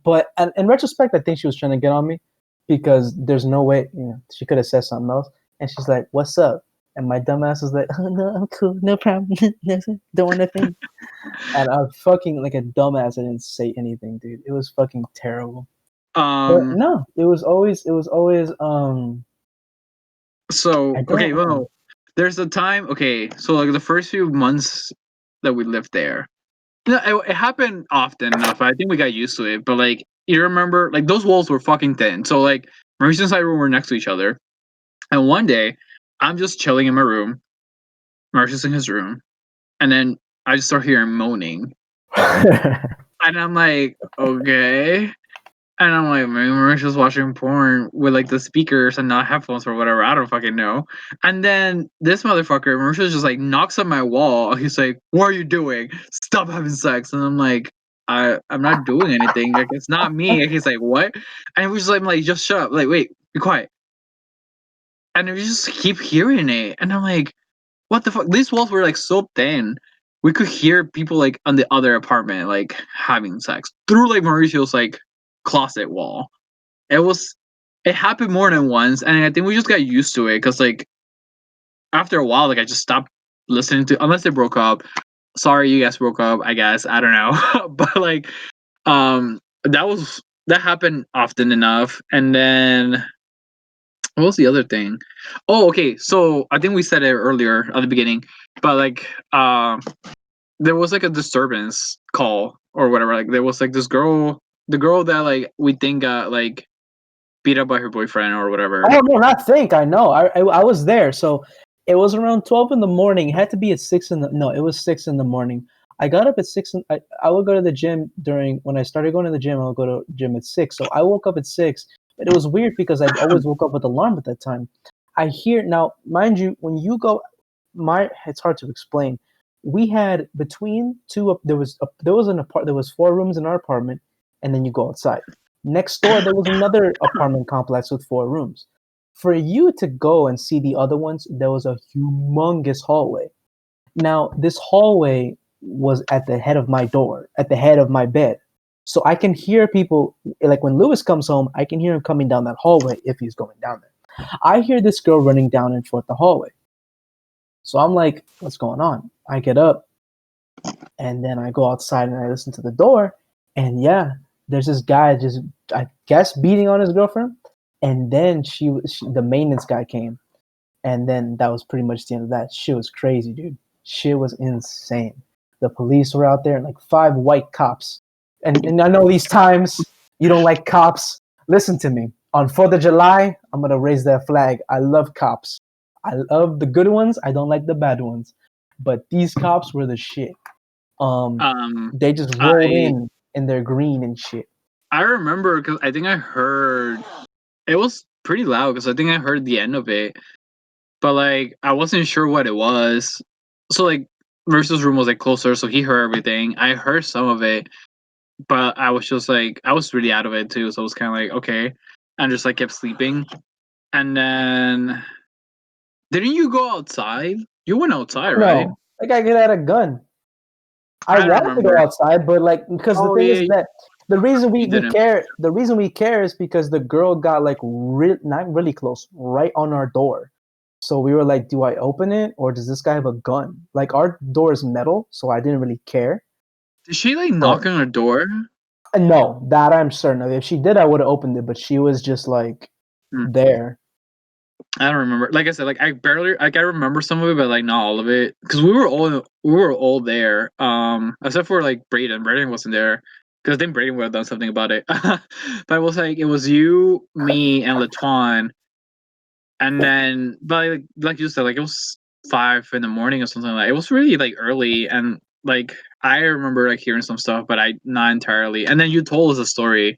but in retrospect, I think she was trying to get on me because there's no way, she could have said something else. And she's like, "What's up?" And my dumbass was like, "Oh no, I'm cool, no problem, don't want nothing." And I fucking like a dumbass. I didn't say anything, dude. It was fucking terrible. But no, it was always. So I don't okay, well, there's a time. Okay, so like the first few months that we lived there, it happened often enough. I think we got used to it. But like you remember, like those walls were fucking thin. So like Maurice and I were next to each other, and one day I'm just chilling in my room, Maurice's in his room, and then I just start hearing moaning, and I'm like, okay. And I'm like, maybe Marisha's watching porn with like the speakers and not headphones or whatever. I don't fucking know. And then this motherfucker, Marisha just like knocks on my wall. He's like, "What are you doing? Stop having sex." And I'm like, I'm not doing anything. Like it's not me. And he's like, "What?" And he was like, just shut up. Like, wait, be quiet. And we just keep hearing it. And I'm like, what the fuck? These walls were like so thin. We could hear people like on the other apartment like having sex through like Mauricio's like closet wall. It happened more than once, and I think we just got used to it because like after a while, like I just stopped listening to unless they broke up. Sorry, you guys broke up. I guess I don't know, but like that happened often enough, and then what was the other thing? Oh, okay. So I think we said it earlier at the beginning, but like there was like a disturbance call or whatever. Like there was like this girl, the girl that like we think got like beat up by her boyfriend or whatever. Oh no, not think. I know. I was there. So it was around 12 in the morning. It had to be at 6 in the no, it was 6 in the morning. I got up at 6 and I would go to the gym when I started going to the gym, I would go to gym at 6. So I woke up at 6, but it was weird because I always woke up with alarm at that time. I hear now, mind you, when you go it's hard to explain. We had between two there was there was 4 rooms in our apartment, and then you go outside. Next door, there was another apartment complex with 4 rooms. For you to go and see the other ones, there was a humongous hallway. Now, this hallway was at the head of my door, at the head of my bed. So I can hear people, like when Lewis comes home, I can hear him coming down that hallway if he's going down there. I hear this girl running down and forth the hallway. So I'm like, what's going on? I get up and then I go outside and I listen to the door. And yeah, there's this guy just, I guess, beating on his girlfriend. And then the maintenance guy came. And then that was pretty much the end of that. Shit was crazy, dude. Shit was insane. The police were out there, and like 5 white cops. and I know these times you don't like cops. Listen to me. On 4th of July, I'm gonna raise that flag. I love cops. I love the good ones. I don't like the bad ones. But these cops were the shit. Um, They just rolled I in their green and shit. I remember because I think I heard it was pretty loud because I think I heard the end of it, but like I wasn't sure what it was. So like Mercer's room was like closer, so he heard everything. I heard some of it, but I was just like I was really out of it too, so I was kind of like okay, and just like kept sleeping. And then didn't you go outside? You went outside, right? No, that guy could had a gun. I I don't wanted to go remember. outside, but like because the Oh thing is yeah, that the reason you we didn't. care the reason we care is because the girl got like not really close, right on our door. So we were like, do I open it or does this guy have a gun? Like our door is metal, so I didn't really care. Did she like But knock on the door? no, that I'm certain of. If she did, I would have opened it, but she was just like Hmm. there. I don't remember. Like I said, like I barely like I remember some of it, but like not all of it, because we were all there. Except for like Brayden. Brayden wasn't there because then Brayden would have done something about it. But it was like it was you, me, and Latuan, and then but like you said, like it was 5 in the morning or something like. It was really like early, and like I remember like hearing some stuff, but I not entirely. And then you told us a story,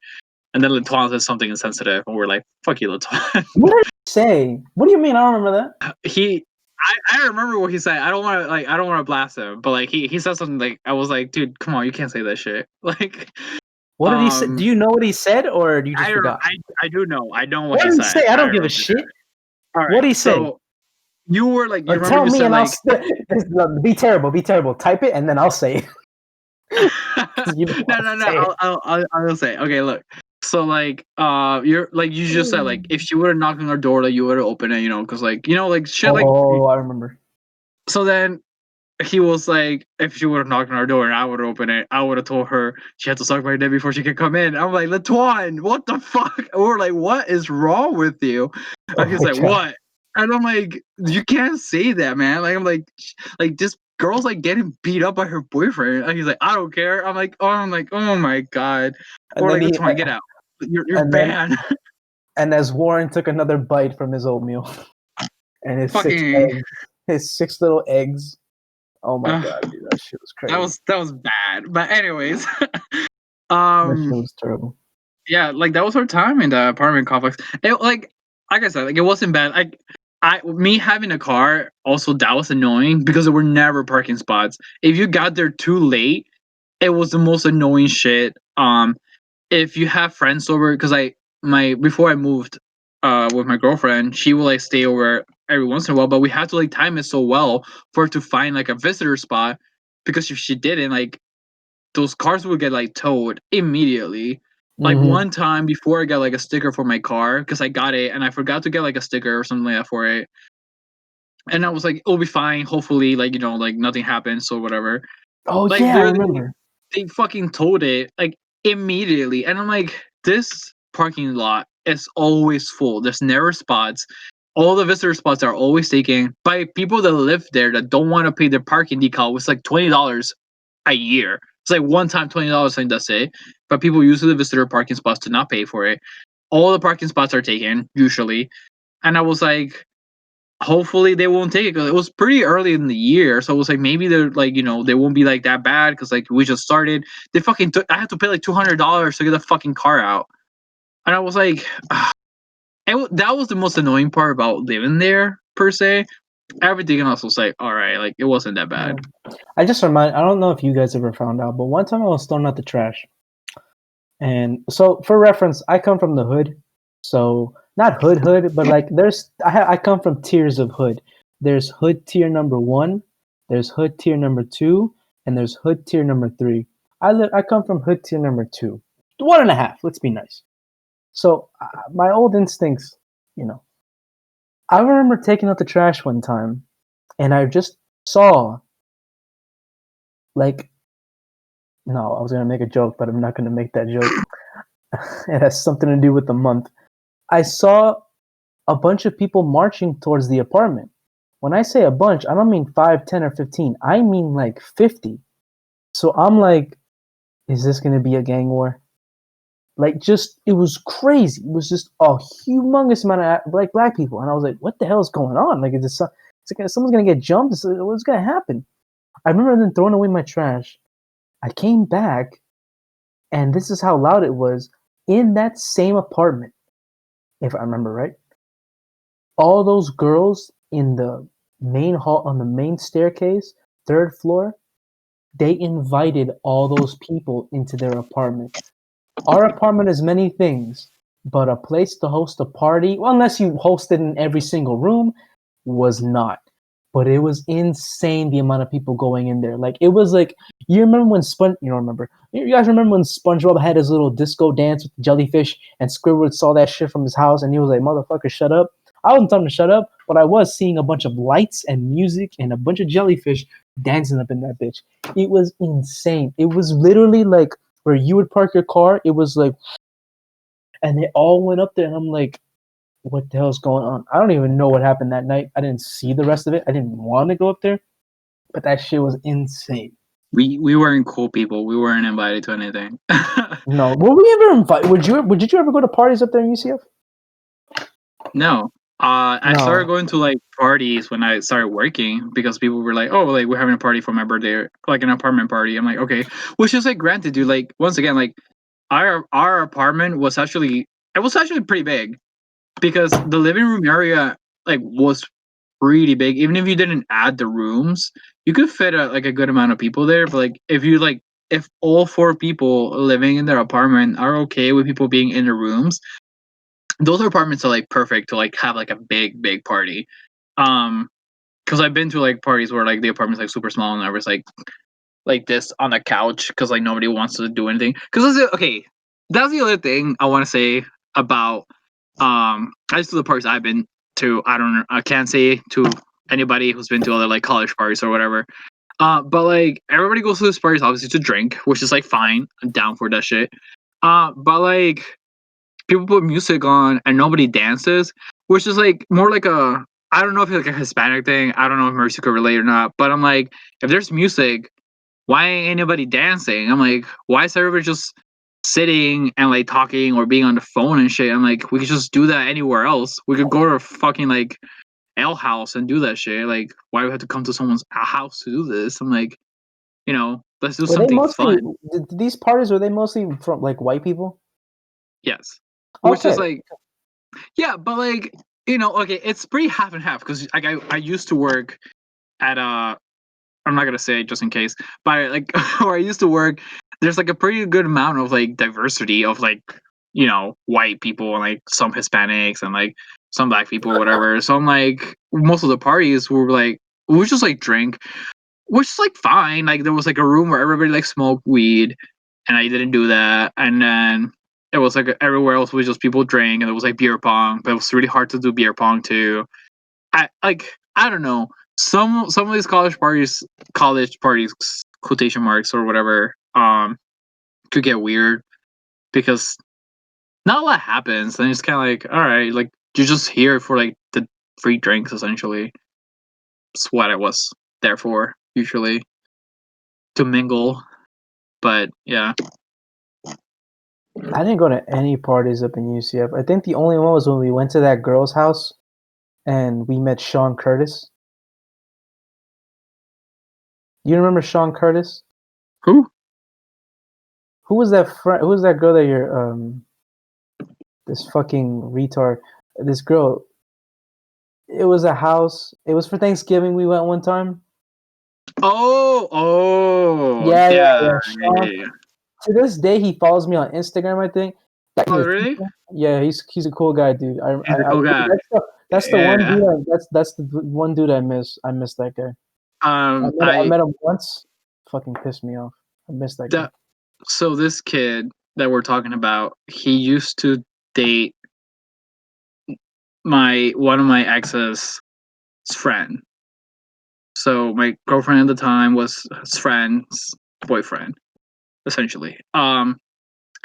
and then Latuan said something insensitive, and we're like, "Fuck you, Latuan." What did he say? What do you mean? I don't remember that. I remember what he said. I don't want to blast him, but like he said something like I was like, dude, come on, you can't say that shit. Like What did he say? Do you know what he said, or do you just forgot? I do know. I know what What he did he said. say? I I don't give a remember shit. that. All What right. did he say? So you were like you Or remember tell you me said and I'll like be terrible, be terrible. Type it and then I'll say it. no, 'Cause you don't want to no. say it. I'll say. Okay, look. So like you're like you just said like if she would have knocked on our door, like you would have opened it, because like like shit like. Oh, I remember. So then he was like, if she would have knocked on our door and I would have opened it, I would have told her she had to suck my dick before she could come in. I'm like, Latuan, what the fuck? And we're like, what is wrong with you? And he's like, what? And I'm like, you can't say that, man. Like, I'm like this girl's like getting beat up by her boyfriend. And he's like, I don't care. I'm like, oh my god. And We're then like, Latuan, get out. You're and then banned. and as Warren took another bite from his oatmeal and Fucking. his 6 little eggs. Oh my Uh, god, dude, that shit was crazy. that was bad. But anyways, That shit um. was terrible. Yeah, like that was our time in the apartment complex. It like I said, like it wasn't bad. Me having a car also that was annoying because there were never parking spots. If you got there too late, it was the most annoying shit. If you have friends over, because before I moved, with my girlfriend, she will like stay over every once in a while, but we had to like time it so well for her to find like a visitor spot because if she didn't, like those cars would get like towed immediately. Like Mm-hmm. one time before I got like a sticker for my car because I got it and I forgot to get like a sticker or something like that for it. And I was like, it'll be fine. Hopefully, like like nothing happens or whatever. Oh Like yeah, I literally, remember. they fucking towed it like immediately, and I'm like, this parking lot is always full. There's never spots. All the visitor spots are always taken by people that live there that don't want to pay their parking decal. It's like $20 a year. It's like one time $20, and that's it. But people use the visitor parking spots to not pay for it. All the parking spots are taken usually, and I was like, hopefully they won't take it because it was pretty early in the year. So it was like maybe they're like they won't be like that bad because like we just started. They fucking took. I had to pay like $200 to get the fucking car out, and I was like, that was the most annoying part about living there per se. Everything else was like, all right, like it wasn't that bad. I don't know if you guys ever found out, but one time I was throwing out the trash. And so for reference, I come from the hood. So not hood, but like I come from tiers of hood. There's hood tier number 1, there's hood tier number 2, and there's hood tier number 3. I come from hood tier number 2. 1.5, let's be nice. So my old instincts, I remember taking out the trash one time and I just saw like no, I was gonna make a joke, but I'm not gonna make that joke. It has something to do with the month. I saw a bunch of people marching towards the apartment. When I say a bunch, I don't mean 5, 10, or 15. I mean like 50. So I'm like, is this going to be a gang war? Like, just it was crazy. It was just a humongous amount of black people, and I was like, "What the hell is going on? Like, someone's gonna get jumped? What's gonna happen?" I remember then throwing away my trash. I came back, and this is how loud it was in that same apartment, if I remember right. All those girls in the main hall on the main staircase, third floor, they invited all those people into their apartment. Our apartment is many things, but a place to host a party, well, unless you hosted in every single room, was not. But it was insane the amount of people going in there. Like, it was like, you remember when you don't remember. You guys remember when SpongeBob had his little disco dance with the jellyfish and Squidward saw that shit from his house and he was like, "Motherfucker, shut up." I wasn't telling him to shut up, but I was seeing a bunch of lights and music and a bunch of jellyfish dancing up in that bitch. It was insane. It was literally like where you would park your car, it was like, and they all went up there, and I'm like, what the hell's going on? I don't even know what happened that night. I didn't see the rest of it. I didn't want to go up there, but that shit was insane. We weren't cool people. We weren't invited to anything. No, were we ever invited? Did you ever go to parties up there in UCF? No. I started No. going to like parties when I started working because people were like, "Oh, like we're having a party for my birthday, like an apartment party." I'm like, "Okay," which is like granted, dude. Like once again, like our apartment was actually pretty big because the living room area like was pretty big. Even if you didn't add the rooms, you could fit like a good amount of people there. But like if all four people living in their apartment are okay with people being in the rooms, those apartments are like perfect to like have like a big party. Because I've been to like parties where like the apartment's like super small and I was like this on the couch because like nobody wants to do anything. Because okay, that's the other thing I want to say about I just do the parties I've been to. I can't say to anybody who's been to other like college parties or whatever. But like everybody goes to these parties obviously to drink, which is like fine. I'm down for that shit. But like people put music on and nobody dances, which is like more like a I don't know if it's like a Hispanic thing. I don't know if Mercy could relate or not. But I'm like, if there's music, why ain't anybody dancing? I'm like, why is everybody just sitting and like talking or being on the phone and shit? I'm like, we could just do that anywhere else. We could go to a fucking like L house and do that shit. Like, why do we have to come to someone's house to do this? I'm like, let's do Were they something mostly, fun. these parties, were they mostly from like white people? Yes. Which Okay. is like, yeah, but like, okay, it's pretty half and half because like I used to work at I'm not gonna say it just in case, but like where I used to work, there's like a pretty good amount of like diversity of like white people and like some Hispanics and like some black people or whatever. So I'm like most of the parties were like we would just like drink, which is like fine. Like there was like a room where everybody like smoked weed, and I didn't do that. And then it was like everywhere else was just people drink, and it was like beer pong, but it was really hard to do beer pong too. I don't know. Some of these college parties, quotation marks or whatever, could get weird because not a lot happens. And it's kind of like, all right, like you're just here for like the free drinks essentially. It's what I was there for usually to mingle. But yeah, I didn't go to any parties up in UCF. I think the only one was when we went to that girl's house and we met Sean Curtis. You remember Sean Curtis? who? Who was that friend? Who was that girl that you're this fucking retard? This girl. It was a house. It was for Thanksgiving. We went one time. Oh, Yeah, yeah, yeah, yeah. Sean. yeah. To this day, he follows me on Instagram. I think. He's Oh, a really? teacher. Yeah, he's a cool guy, dude. He's a cool guy. That's the one Yeah. dude. That's the one dude I miss. I miss that guy. I I met him once. Fucking pissed me off. I miss that guy. the so this kid that we're talking about, he used to date one of my ex's friend. So my girlfriend at the time was his friend's boyfriend, essentially.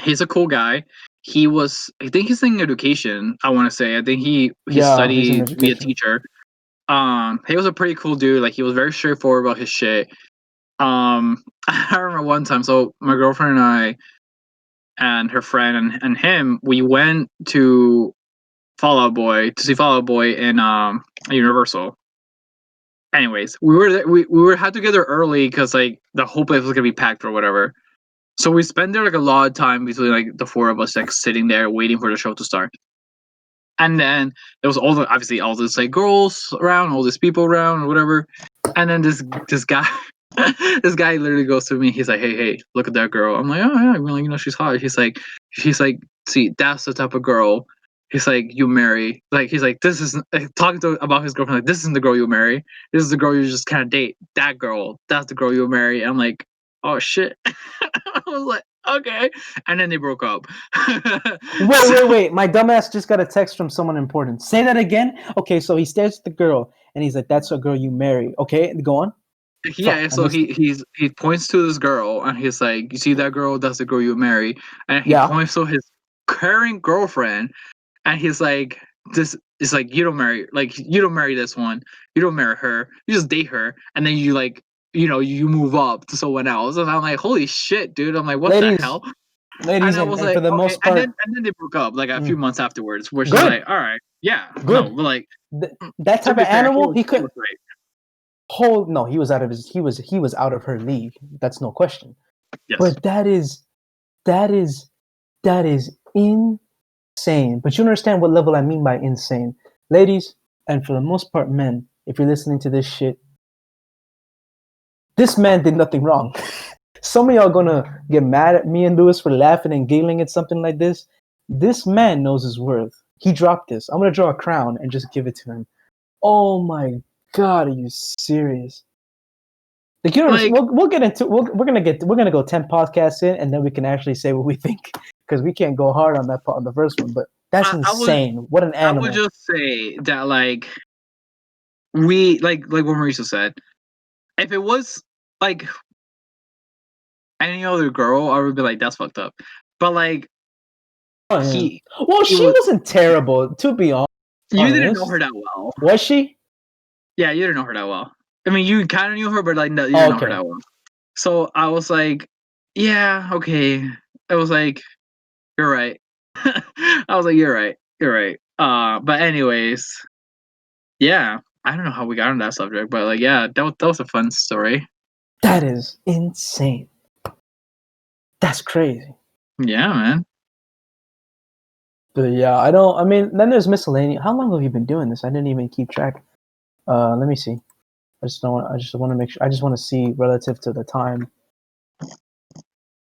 He's a cool guy. I think he's in education. I want to say. I think he Yeah, he's in studied to be a education. teacher. He was a pretty cool dude. Like he was very straightforward about his shit. I remember one time. So my girlfriend and I and her friend and him, we went to see Fall Out Boy in Universal. Anyways, we had to get there early because like the whole place was gonna be packed or whatever. So we spent there like a lot of time between like the four of us like sitting there waiting for the show to start. And then there was obviously all this like girls around, all these people around or whatever. And then this guy this guy literally goes to me, he's like, hey, look at that girl. I'm like, oh yeah, well, she's hot. He's like, see, that's the type of girl. He's like, you marry. Like, he's like, this is talking to about his girlfriend. Like, this isn't the girl you marry. This is the girl you just kind of date. That girl, that's the girl you'll marry. And I'm like, oh shit. I was like, okay. And then they broke up. Wait. My dumbass just got a text from someone important. Say that again. Okay, so he stares at the girl and he's like, that's a girl you marry. Okay, go on. Yeah, so he points to this girl and he's like, you see that girl? That's the girl you marry. And he points to his current girlfriend and he's like, this is like, you don't marry this one. You don't marry her. You just date her, and then you like, you move up to someone else. And I'm like, holy shit, dude. I'm like, what the hell? Ladies, and I was like, for the most part, and then they broke up like a few months afterwards. Where she's Good. like, all right, yeah, Good. no, but like that type of animal, he could. Right. No, he was out of he was out of her league. That's no question. Yes. But that is insane. But you understand what level I mean by insane, ladies, and for the most part, men. If you're listening to this shit, this man did nothing wrong. Some of y'all gonna get mad at me and Lewis for laughing and giggling at something like this. This man knows his worth. He dropped this. I'm gonna draw a crown and just give it to him. Oh my God, are you serious? Like, you know, like, we're gonna go 10 podcasts in, and then we can actually say what we think, because we can't go hard on that part on the first one. But that's insane. What an animal! I would just say that like we like what Marisa said. If it was like any other girl, I would be like, that's fucked up. But like, she wasn't terrible, to be honest. You didn't know her that well. Was she? Yeah, you didn't know her that well. I mean, you kind of knew her, but like, no, you didn't know her that well. So I was like, yeah, okay. I was like, you're right. I was like, you're right. But anyways, yeah, I don't know how we got on that subject, but like, yeah, that was a fun story. That is insane. That's crazy. Yeah, man. But yeah, then there's miscellaneous. How long have you been doing this? I didn't even keep track. Let me see. I just want to make sure. I just want to see relative to the time.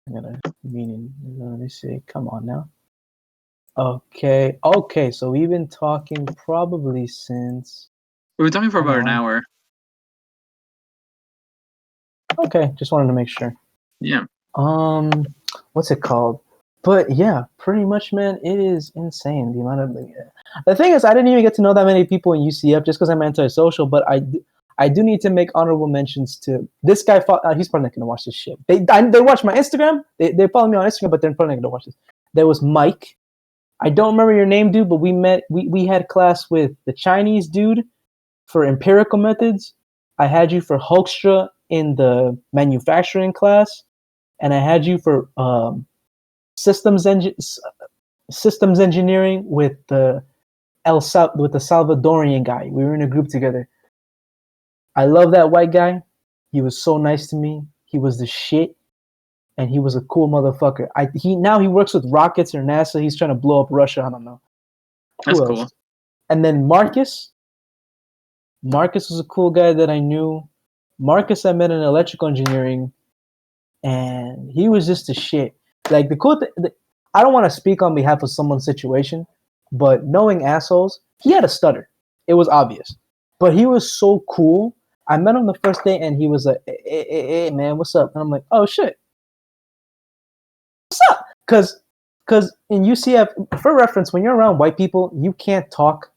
Let me see. Come on now. Okay. So we've been talking probably since. We've been talking for about an hour. Okay, just wanted to make sure. Yeah. What's it called? But yeah, pretty much, man. It is insane the amount of. The thing is, I didn't even get to know that many people in UCF just because I'm antisocial. But I do need to make honorable mentions to this guy. He's probably not gonna watch this shit. They watch my Instagram. They follow me on Instagram, but they're probably not gonna watch this. There was Mike. I don't remember your name, dude, but we met. We had class with the Chinese dude for empirical methods. I had you for Hoekstra in the manufacturing class, and I had you for systems engineering with the Salvadorian guy. We were in a group together. I love that white guy. He was so nice to me. He was the shit, and he was a cool motherfucker. He works with rockets or NASA. He's trying to blow up Russia. I don't know. That's cool. And then Marcus. Marcus was a cool guy that I knew. Marcus I met in electrical engineering, and he was just a shit. Like the cool thing, I don't want to speak on behalf of someone's situation, but knowing assholes, he had a stutter. It was obvious, but he was so cool. I met him the first day, and he was like, "Hey, man, what's up?" And I'm like, "Oh shit, what's up?" Because in UCF, for reference, when you're around white people, you can't talk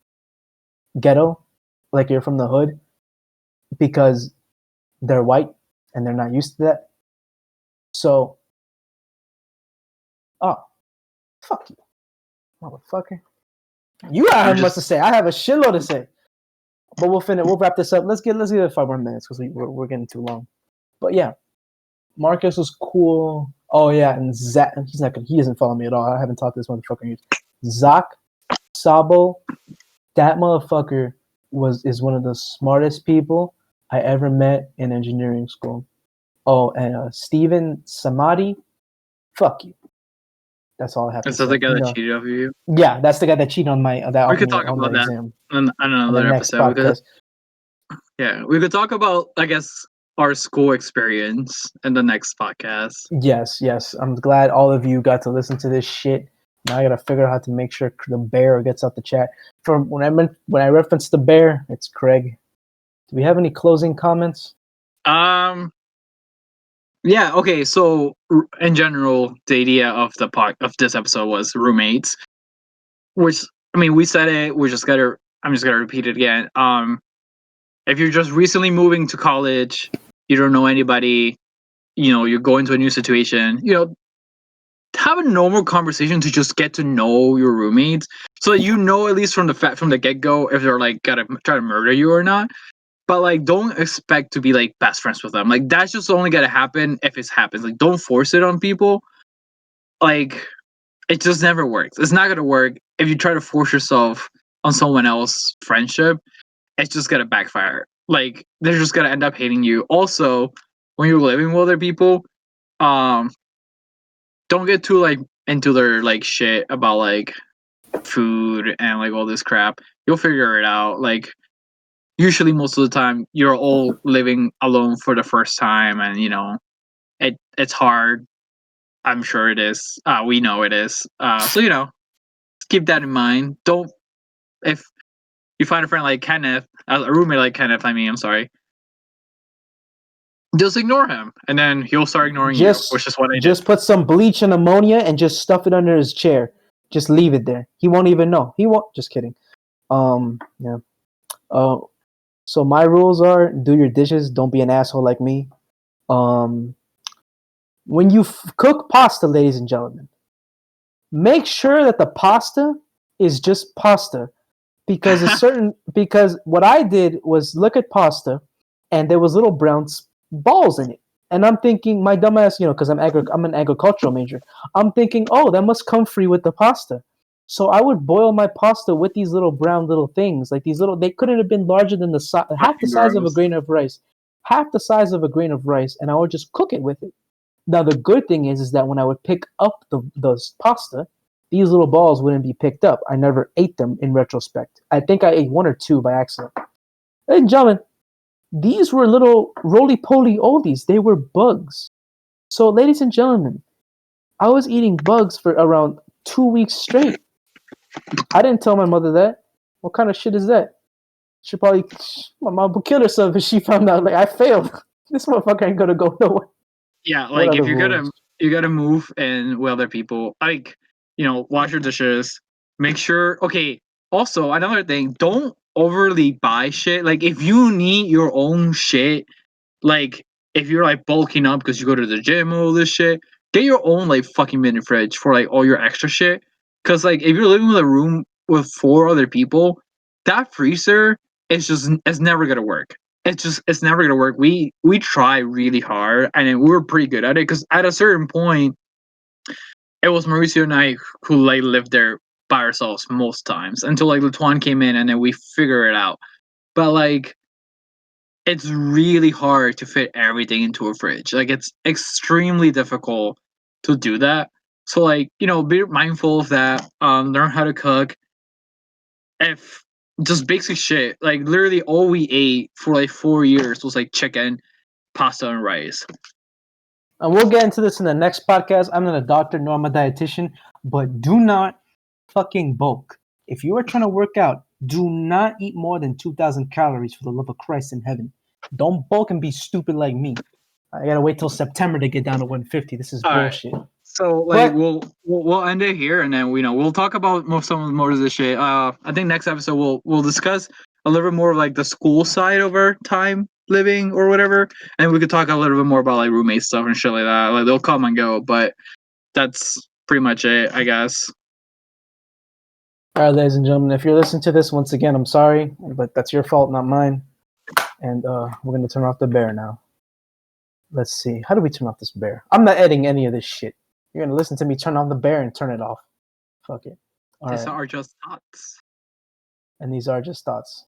ghetto like you're from the hood because they're white and they're not used to that. So, fuck you, motherfucker. You got much to say. I have a shitload to say. But we'll wrap this up. Let's get 5 more minutes because we're getting too long. But yeah, Marcus was cool. Oh yeah, and Zach. He doesn't follow me at all. I haven't talked to this motherfucker in years. Zach Sabo, that motherfucker is one of the smartest people I ever met in engineering school. Oh, and Steven Samadi, fuck you. That's all I have to Is that say. the guy that cheated off of you? Yeah, that's the guy that cheated on my We could talk on about my that exam on on the another next episode. podcast. Yeah, we could talk about, I guess, our school experience in the next podcast. Yes. I'm glad all of you got to listen to this shit. Now I gotta figure out how to make sure the bear gets out the chat. From when I referenced the bear, it's Craig. Do we have any closing comments? Yeah. Okay. So in general, the idea of of this episode was roommates, which, I mean, we said it. I'm just gonna repeat it again. If you're just recently moving to college, you don't know anybody, you're going to a new situation, have a normal conversation to just get to know your roommates, so that at least from the get go if they're like gonna try to murder you or not. But like, don't expect to be like best friends with them. Like, that's just only gonna happen if it happens. Like, don't force it on people. Like, it just never works. It's not gonna work if you try to force yourself on someone else's friendship. It's just gonna backfire. Like, they're just gonna end up hating you. Also, when you're living with other people, um, don't get too like into their like shit about like food and like all this crap. You'll figure it out. Like, usually most of the time you're all living alone for the first time, and it's hard. I'm sure it is. We know it is. So keep that in mind. Don't If you find a friend like Kenneth, a roommate like Kenneth, I mean, I'm sorry, just ignore him, and then he'll start ignoring you, which is what I did. Just put some bleach and ammonia and just stuff it under his chair. Just leave it there. He won't even know. He won't. Just kidding. Yeah. So my rules are: do your dishes. Don't be an asshole like me. When you cook pasta, ladies and gentlemen, make sure that the pasta is just pasta, because because what I did was look at pasta, and there was little brown balls in it. And I'm thinking, my dumbass, because I'm an agricultural major. I'm thinking, oh, that must come free with the pasta. So I would boil my pasta with these little brown little things, like these little. They couldn't have been larger than half the size of a grain of rice, and I would just cook it with it. Now the good thing is that when I would pick up the pasta, these little balls wouldn't be picked up. I never ate them in retrospect. I think I ate one or two by accident. Ladies and gentlemen, these were little roly-poly oldies. They were bugs. So, ladies and gentlemen, I was eating bugs for around 2 weeks straight. I didn't tell my mother that. What kind of shit is that? My mom would kill herself if she found out. Like, I failed. This motherfucker ain't gonna go nowhere. Yeah, like, if you gotta move in with other people, like, wash your dishes. Make sure. Okay. Also, another thing, don't overly buy shit. Like, if you need your own shit, like, if you're like bulking up because you go to the gym, all this shit, get your own like fucking mini fridge for like all your extra shit. Cause like, if you're living with a room with 4 other people, that freezer it's never gonna work. It's never gonna work. We try really hard, and we were pretty good at it. Because at a certain point, it was Mauricio and I who like lived there by ourselves most times until like Latuan came in, and then we figure it out. But like, it's really hard to fit everything into a fridge. Like, it's extremely difficult to do that. So like, be mindful of that. Learn how to cook. If Just basic shit. Like, literally all we ate for like 4 years was like chicken, pasta, and rice. And we'll get into this in the next podcast. I'm not a doctor nor I'm a dietitian, but do not fucking bulk. If you are trying to work out, do not eat more than 2,000 calories for the love of Christ in heaven. Don't bulk and be stupid like me. I gotta wait till September to get down to 150. This is bullshit. Right. So like, we'll end it here, and then we'll talk about some more of this shit. I think next episode we'll discuss a little bit more of like the school side of our time living or whatever, and we could talk a little bit more about like roommate stuff and shit like that. Like, they'll come and go, but that's pretty much it, I guess. All right, ladies and gentlemen, if you're listening to this, once again, I'm sorry, but that's your fault, not mine. And we're gonna turn off the bear now. Let's see. How do we turn off this bear? I'm not editing any of this shit. You're gonna listen to me turn on the bear and turn it off. Fuck it. All These right. are just thoughts. And these are just thoughts.